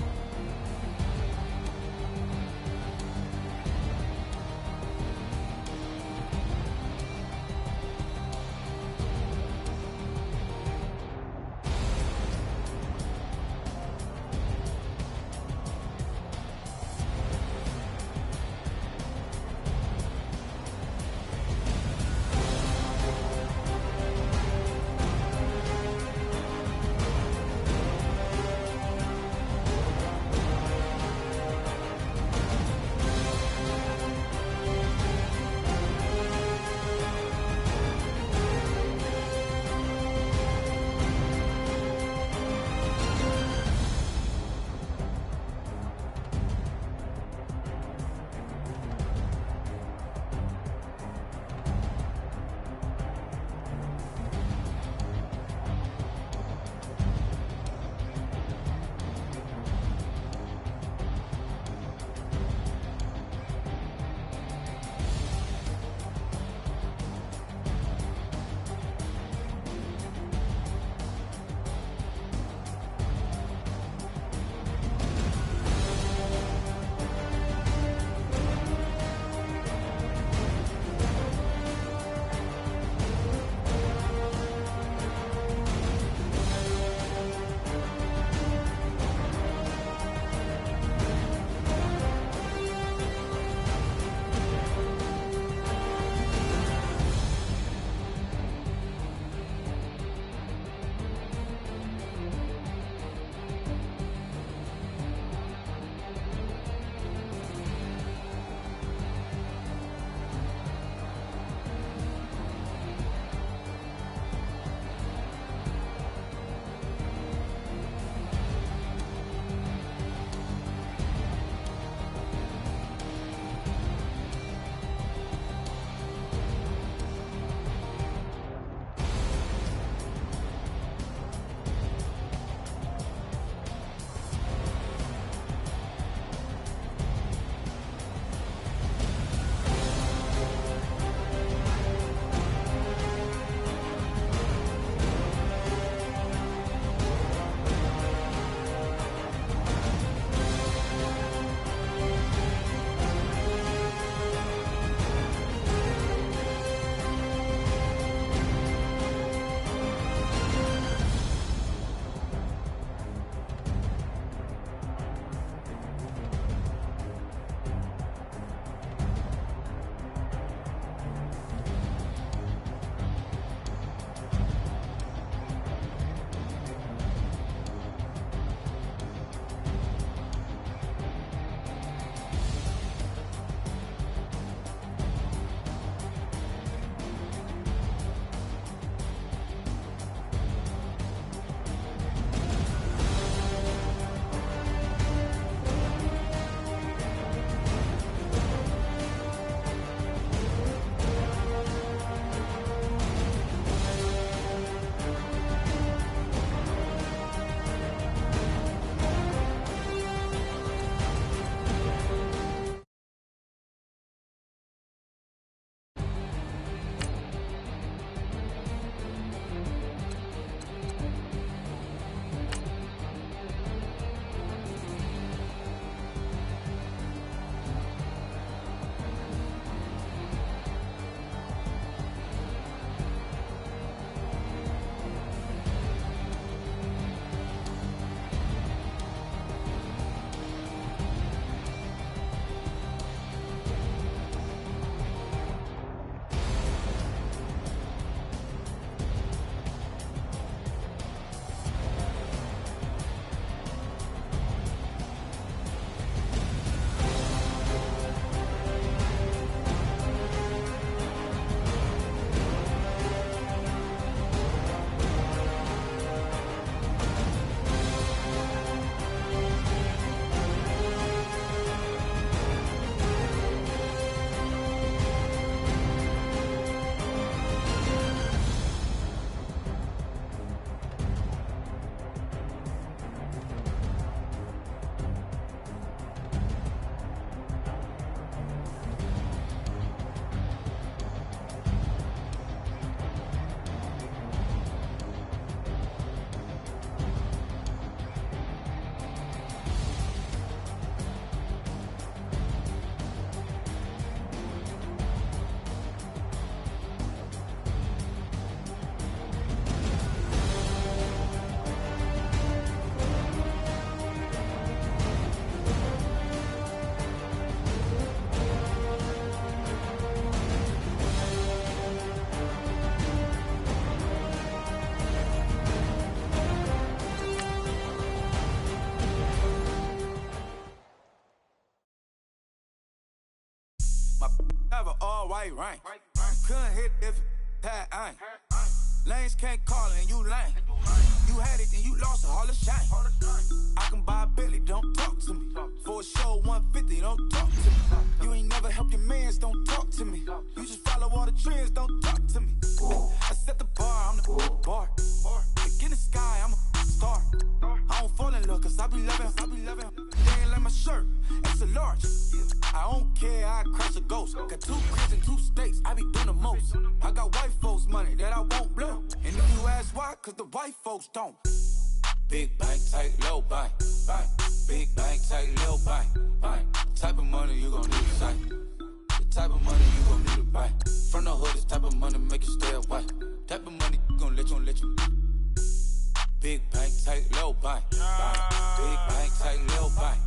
all white rain. Couldn't hit if it had ain't. Lanes can't call it and you lame. You had it and you lost it, all the shame. I can buy a Billy, don't talk to me. For a show 150, don't talk to me. You ain't never helped your mans, don't talk to me. You just follow all the trends, don't talk to me. I set the bar, I'm the bar. Look in the sky, I'm a star. I don't fall in love, cause I be loving. They ain't like my shirt, it's a large. I don't care, I crash a ghost. Got 2 cribs in 2 states, I be doing the most. I got white folks money that I won't blow. And if you ask why, cause the white folks don't. Big bank, tight, low bank. Big bank, tight, low bank. Type of money you gon' need to sight. The type of money you gon' need to buy. From the hood, this type of money make you stay away. Type of money gon' let you. Big bank, tight, low bank. Big bank, tight, low bank.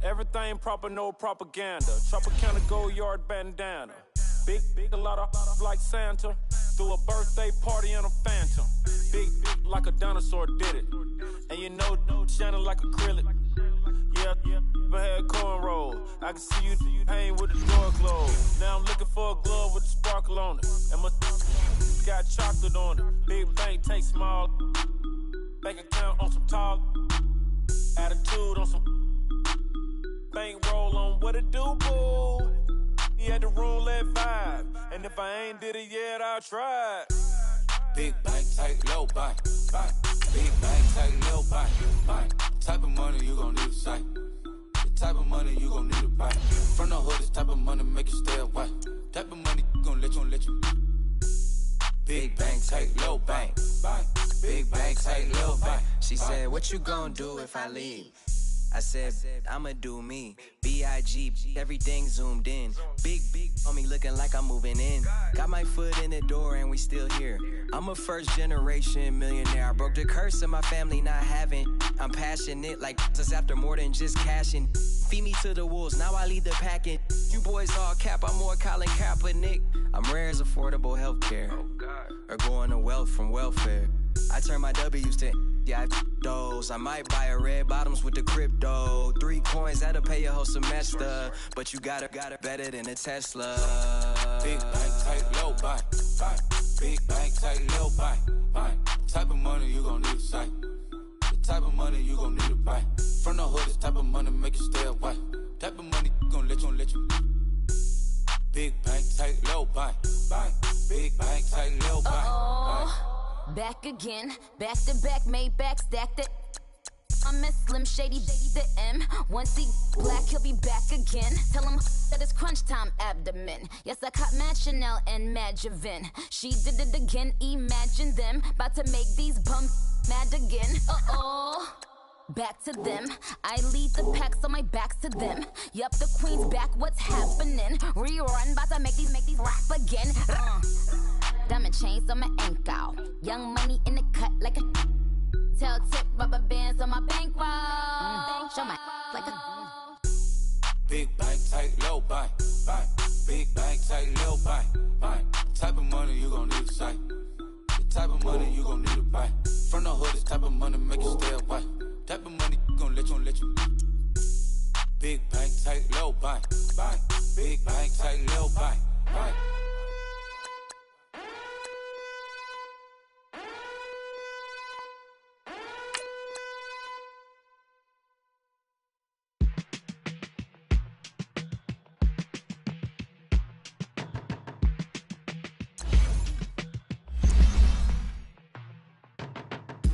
Everything proper, no propaganda. Tropicana gold yard bandana. Big, a lot of like Santa. Threw a birthday party in a phantom. Big like a dinosaur did it. And you know, shining like acrylic. Yeah, I had cornrows. I can see you hang with the door closed. Now I'm looking for a glove with a sparkle on it. And my got chocolate on it. Big bank, take small. Bank account on some talk. Attitude on some bank roll on what it do, boo. He had the roulette vibe. And if I ain't did it yet, I'll try. Big bank, tight, low bank. Big bank, tight, low bank. Type of money you gon' need to sight. The type of money you gon' need to buy. From the hood, this type of money make you stay away. Type of money gon' let you. Big bank, tight, low bank. Big bank, tight, low bank. She said, what you gon' do if I leave? I said, I'ma do me. B.I.G. Everything zoomed in. Big on me looking like I'm moving in. Got my foot in the door and we still here. I'm a first generation millionaire. I broke the curse of my family not having. I'm passionate like just after more than just cashing. Feed me to the wolves, now I lead the packing. You boys all cap, I'm more Colin Kaepernick. I'm rare as affordable healthcare. Or going to wealth from welfare. I turn my W's to those. I might buy a red bottoms with the crypto. 3 coins, that'll pay your whole semester. But you got it better than a Tesla. Big bank, tight, low bank. Big bank, tight, low bank. Type of money you gon' need to sight. The type of money you gon' need to buy. From the hood, this type of money make you stay away. Type of money gon' let you. Big bank, tight, low bank. Big bank, tight, low bank. Back again, back to back, made back, stacked it. I'm a Slim Shady, the M1C black, he'll be back again. Tell him that it's crunch time abdomen. Yes, I caught Mad Chanel and Mad Javin. She did it again, imagine them. About to make these bums mad again. Back to them. I lead the pack, so my back's to them. Yup, the queen's back, what's happening? Rerun, about to make these rap again. Diamond chains on my ankle. Young money in the cut like a tail tip, rubber bands on my bankroll. Show my like a Big bank, tight, low bank. Big bank, tight, low bank. Type of money you gon' need to sight. The type of money you gon' need to buy. From the hood, this type of money make you stay away. Type of money gon' let you. Big bank, tight, low bank. Big bank, tight, low bank.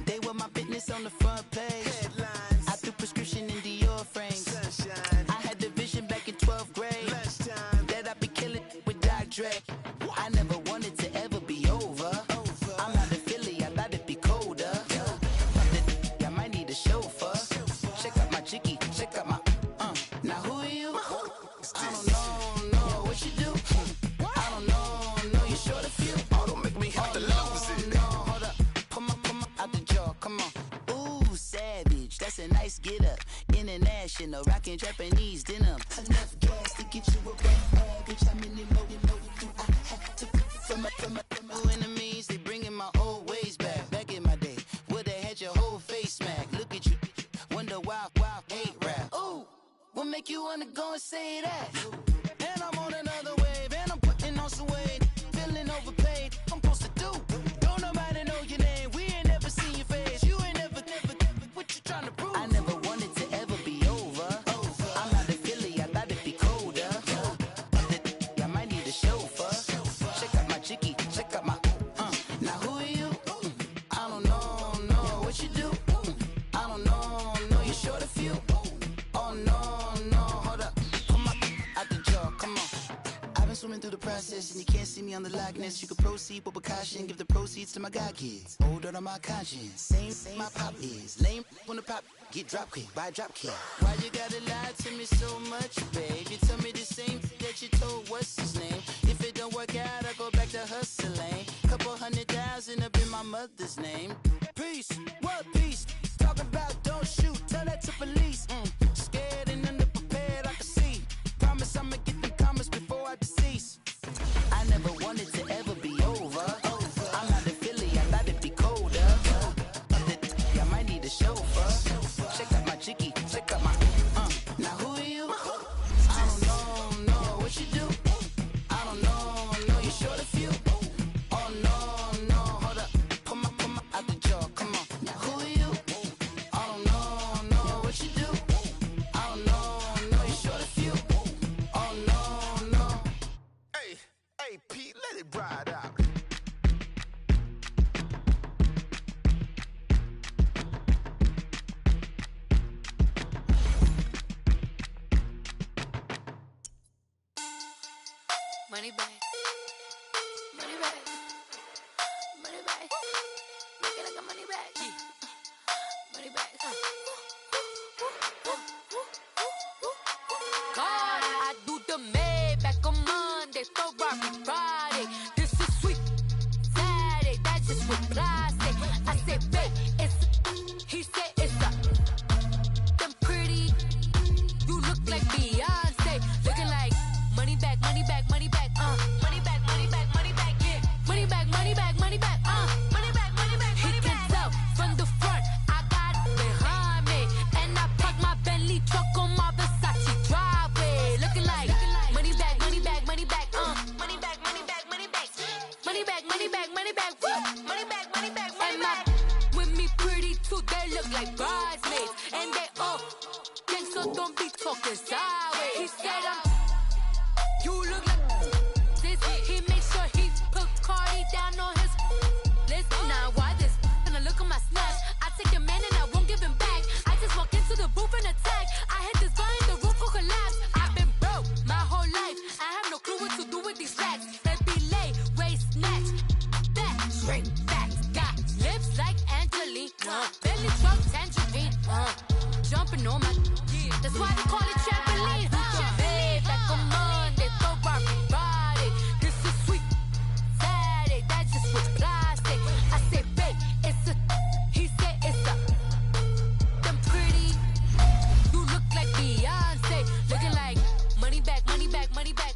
They were my business on the front page. Headlines. I threw prescription in Dior frames. Sunshine. I had the vision back in 12th grade. Lunchtime. That I'd be killing with Dr. Dre. I never wanted to ever be over. I'm out of Philly, I thought it'd be colder. I might need a chauffeur. Check out my chicky, check out my Now who are you? I don't know what you do. I don't know you short a few. Oh, don't make me have to lose it. No, hold up. Come on, out the jaw, come on. Ooh, savage, that's a nice get up. International, rockin' Japanese denim. Enough gas to get you a red bitch. I'm in the mode, do I have to from my enemies, they bringing my old ways back. Back in my day, would've had your whole face smacked. Look at you, wonder why hate rap. Ooh, what make you wanna go and say that? And I'm on another wave, and I'm putting on some way, feeling overpaid. I'm supposed to do. Don't nobody know your name. We ain't never seen your face. You ain't never, what you trying to prove? I never wanted to ever be over. I'm not a Philly, I thought it'd be colder. I might need a chauffeur. Check out my chicky, check out my. Now who are you? I don't know what you do. I don't know you're short a few. Oh no, hold up. Come on, out the jaw, come on. I've been swimming through the process and you can't see me on the Loch Ness. You can proceed with precaution, give the proceeds to my god kids. Older on my conscience, same my pop is. Lame when the pop get drop quick, buy drop kick. Why you gotta lie to me so much, babe? You tell me the same that you told what's his name. If it don't work out, I go back to hustling. Couple 100,000 up in my mother's name. Peace, what peace? Talk about don't shoot, tell that to police. Scared and underprepared, I can see. Promise I'ma get them comments before I decease. I never wanted to ever be over. I'm not a Philly, I thought it'd be colder. I might need a chauffeur. Check out my chicky, check out my. Now who are you? I don't know what you do. I don't know you're short a few. Oh no, hold up. Come on, out the jaw, come on. Now who are you? I don't know what you do. I don't know you're short a few. Oh no. Hey, Pete, let it ride out. Money bag. Money bag. Money bag. Make it like a money bag. Money bag. God, I do the Maybach on Monday, Ferrari Friday. This is sweet Saturday, that's just what plastic. I said, babe, he said it's a. Them pretty, you look like Beyonce, looking like money bag, money bag, money bag, money bag, money bag, money bag, yeah, money bag, money bag, money bag, money bag, money bag, money bag. He can tell from the front, I got it behind me, and I park my Bentley truck on my Versace driveway, looking like money bag, money bag, money bag, money bag, money bag, money bag, money bag, money bag, money bag, money bag, money bag, money bag. With me pretty too, they look like bridesmaids, and they all gang, so don't be talking sideways. He said you look like this. He made sure he put Cardi down on his list. Now why this? And I look at my snatch. I take your man and I won't give him back. I just walk into the booth and attack. I hit this guy in the roof will collapse. I've been broke my whole life. I have no clue what to do with these racks. They be late, waist snatch, back, straight back. Got lips like Angelina, belly truck tangerine, jumping on my. That's why they call it trampoline. Back on Monday, Ferrari Friday. This is sweet Saturday, that's just what plastic. I say, babe, it's a. He said it's a. Them pretty, you look like Beyonce, looking like money bag, money bag, money bag,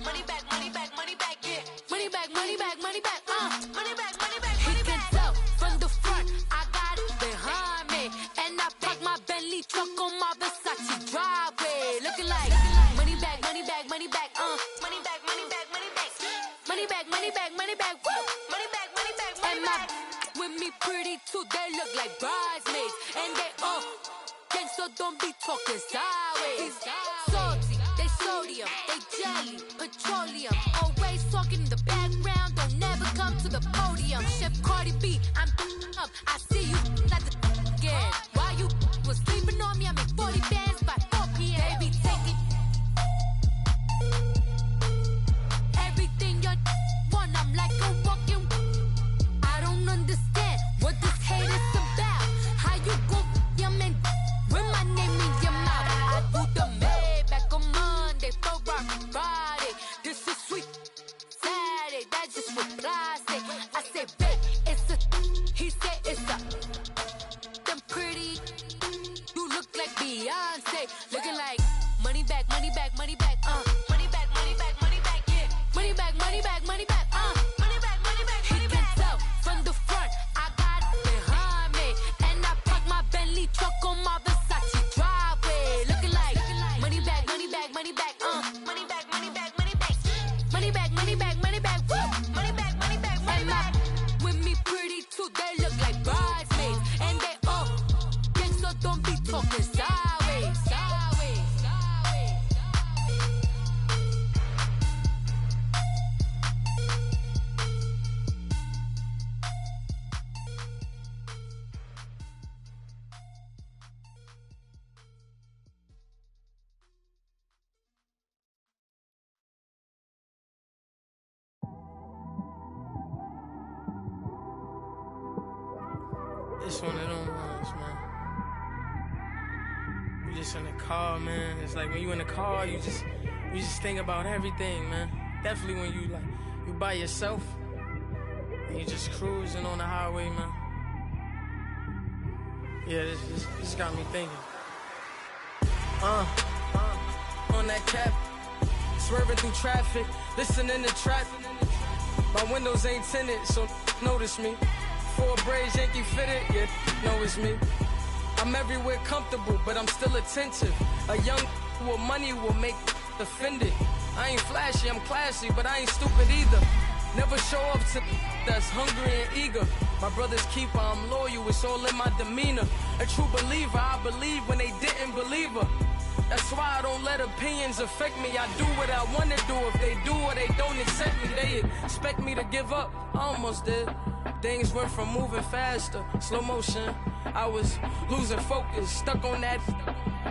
money bag, money bag, money bag, yeah, money bag, money bag, money bag, money bag, money bag. He can tell from the front, I got it behind me, and I park my Bentley truck on my Versace driveway, looking like money bag, money bag, money bag, money bag, money bag, money bag, money bag, money bag, money bag, money bag, money bag, money bag. With me pretty too, they look like bridesmaids, and they all gang, so don't be talking sideways. Salty, they sodium, they jelly, petroleum, always talking in the background, don't never come to the podium. Chef Cardi B, I'm up, I see you like the again. While you was sleeping on me, I make 40 bands by 4 p.m. Baby, take it. Everything you want, I'm like a walking. I don't understand what this hate is about. How you go, your man, with my name in your mouth. I do the Maybach on Monday, Ferrari Friday. This is sweet Saturday, that's just what plastic. I said, babe, it's a. He said it's a. It's one of them ones, man. You just in the car, man. It's like when you in the car, you just think about everything, man. Definitely when you by yourself and you just cruising on the highway, man. Yeah, this got me thinking. On that cap, swerving through traffic, listening to trap. My windows ain't tinted, so notice me. 4 braids, Yankee fitted, yeah, know it's me. I'm everywhere comfortable, but I'm still attentive. A young with money will make offended. I ain't flashy, I'm classy, but I ain't stupid either. Never show up to that's hungry and eager. My brother's keeper, I'm loyal, it's all in my demeanor. A true believer, I believe when they didn't believe her. That's why I don't let opinions affect me. I do what I want to do. If they do or they don't accept me, they expect me to give up. I almost did. Things went from moving faster, slow motion. I was losing focus, stuck on that.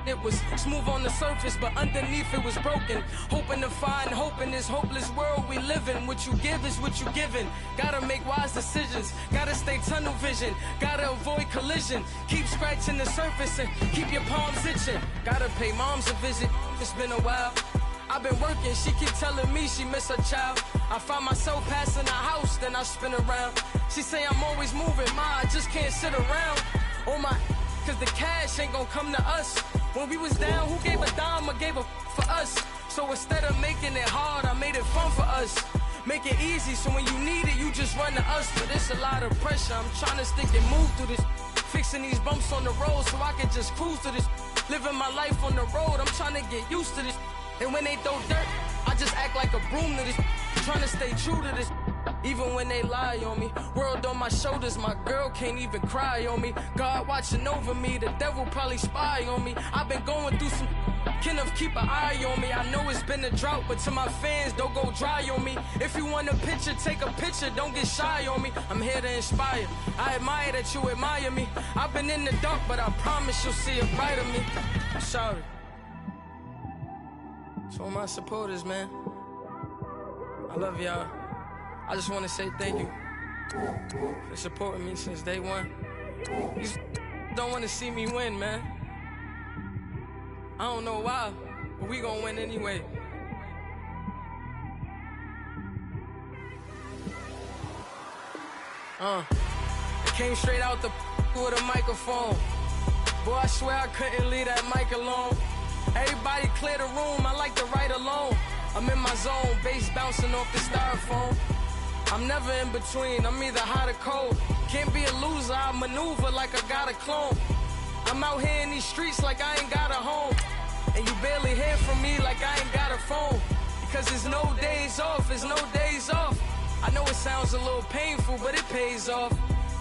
It was smooth on the surface, but underneath it was broken. Hoping to find hope in this hopeless world we live in. What you give is what you given. Gotta make wise decisions. Gotta stay tunnel vision. Gotta avoid collision. Keep scratching the surface and keep your palms itching. Gotta pay moms a visit. It's been a while. I've been working, she keep telling me she miss her child. I find myself passing the house, then I spin around. She say I'm always moving, ma, I just can't sit around. Oh my, cause the cash ain't gonna come to us. When we was down, who gave a dime or gave a for us? So instead of making it hard, I made it fun for us. Make it easy, so when you need it, you just run to us. But it's a lot of pressure, I'm trying to stick and move through this. Fixing these bumps on the road so I can just cruise to this. Living my life on the road, I'm trying to get used to this. And when they throw dirt, I just act like a broom to this. Trying to stay true to this. Even when they lie on me. World on my shoulders, my girl can't even cry on me. God watching over me, the devil probably spy on me. I've been going through some, can of keep an eye on me. I know it's been a drought, but to my fans, don't go dry on me. If you want a picture, take a picture, don't get shy on me. I'm here to inspire, I admire that you admire me. I've been in the dark, but I promise you'll see a brighter me. I'm sorry. To all my supporters, man, I love y'all. I just want to say thank you for supporting me since day one. You don't want to see me win, man. I don't know why, but we gonna win anyway. I came straight out the with a microphone. Boy, I swear I couldn't leave that mic alone. Everybody clear the room, I like to write alone. I'm in my zone, bass bouncing off the styrofoam. I'm never in between, I'm either hot or cold. Can't be a loser, I maneuver like I got a clone. I'm out here in these streets like I ain't got a home. And you barely hear from me like I ain't got a phone. Because there's no days off, there's no days off. I know it sounds a little painful, but it pays off.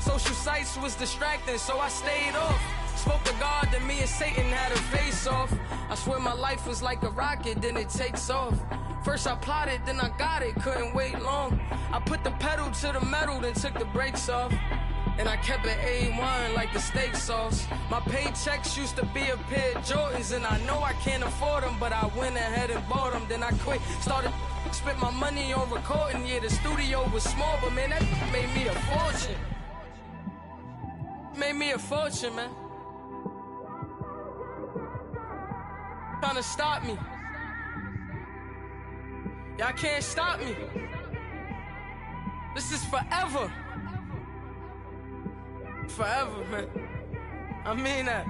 Social sites was distracting, so I stayed off. Spoke to God, then me and Satan had a face off. I swear my life was like a rocket, then it takes off. First I plotted, then I got it, couldn't wait long. I put the pedal to the metal, then took the brakes off. And I kept it A1 like the steak sauce. My paychecks used to be a pair of Jordans, and I know I can't afford them, but I went ahead and bought them. Then I quit, started spent my money on recording. Yeah, the studio was small, but man, that made me a fortune. Made me a fortune, man. Trying to stop me. Y'all can't stop me. This is forever. Forever, man. I mean that.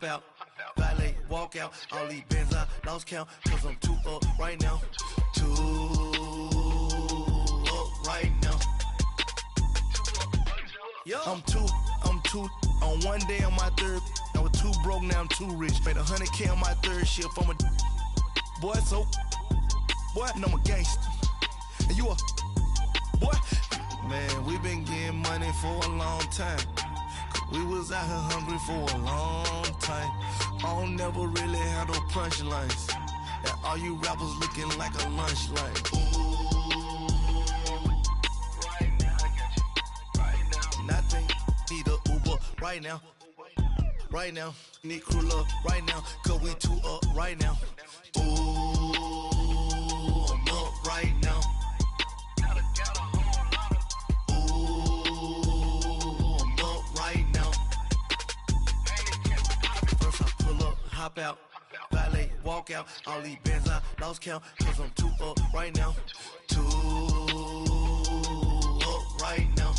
Out, valet, walk out, all these bands I lost count, cause I'm too up right now, too up right now. I'm too On one day on my third, I was too broke, now I'm too rich. Made 100K on my third shift. I'm a boy, so boy, and I'm a gangster. And you a boy. Man, we been getting money for a long time. We was out here hungry for a long time. I don't never really have no punchlines. And all you rappers looking like a lunch line. Right now, I got you. Right now, nothing. Need a Uber right now. Right now, need crew love right now. Cause we two up right now. Ooh, I'm up right now. Hop out, valet, walk out. All these bands I lost count, cause I'm too up right now. Too up right now.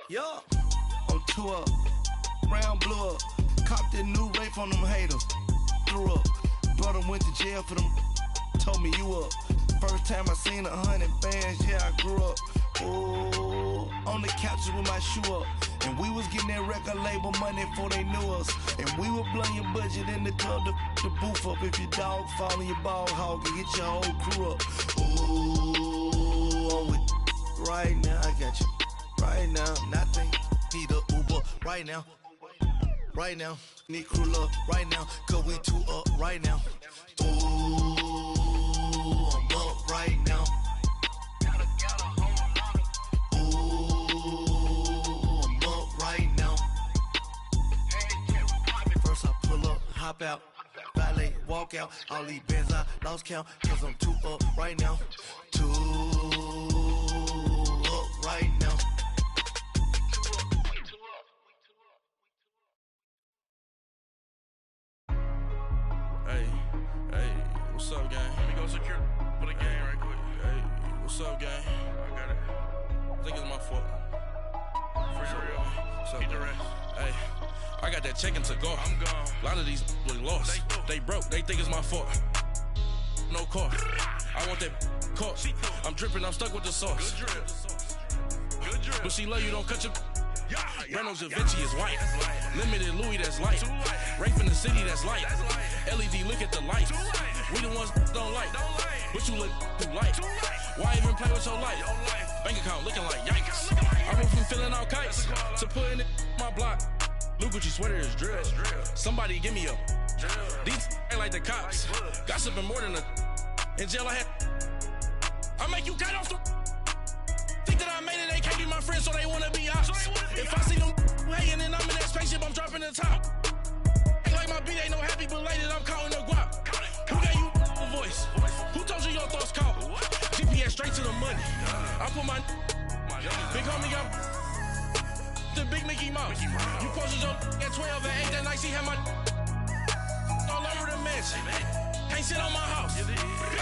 Yeah, I'm too up. Round blew up. Copped that new rape on them haters. Threw up. Brother went to jail for them. Told me you up. First time I seen 100 bands, yeah, I grew up. Ooh, on the couches with my shoe up. And we was getting that record label money before they knew us. And we were blowing your budget in the club to boof up. If your dog fall in your ball hog and get your whole crew up. Ooh, I'm with right now, I got you. Right now, nothing. Need a Uber right now. Right now, need crew love right now. Cause we two up right now. Ooh, I'm up right now. Hop out, valet, walk out. All these bands I lost count, cause I'm too up right now. Too up right now. Hey, what's up, gang? Let me go secure for the game right quick. Hey, what's up, gang? I got it. I think it's my fault. For real. What's up, the rest. Hey. I got that chicken to go. I'm gone. A lot of these look lost. They broke. They think it's my fault. No car. I want that caught. I'm dripping. I'm stuck with the sauce. Good drip. But she love you. Don't cut your. Reynolds Da Vinci is white. Limited Louis, that's light. Rape in the city, that's light. LED, look at the lights. We the ones don't like. But you look too light. Why even play with your life? Bank account looking like yikes. I went from filling out kites to putting it in my block. Look what you sweater is drill. Somebody give me a. These ain't like the cops. Gossiping more than a. In jail I had. I make you cut off the. Think that I made it, they can't be my friends, so they wanna be ops. If I see them hating and I'm in that spaceship, I'm dropping the top. Ain't like my beat ain't no happy belated, I'm counting the guap. Who gave you a voice? Who told you your thoughts count? GPS straight to the money. I put my big homie up. The big Mickey Mouse. You posted your at 12 and 8 that night, she had my all over the mansion. Can't sit on my house. I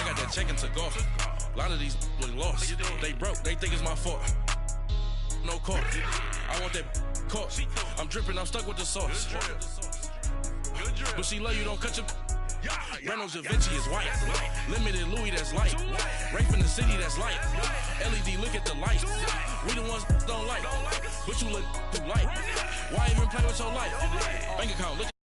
got that check into golf. A lot of these look lost. They broke, they think it's my fault. No car. I want that caught. I'm dripping, I'm stuck with the sauce. But she love you, don't cut your. Reynolds Da Vinci is white. Limited Louis, that's light. Rape in the city, that's light. LED, look at the lights. We the ones don't like. But you look too light. Why even play with your life? Bank account, look.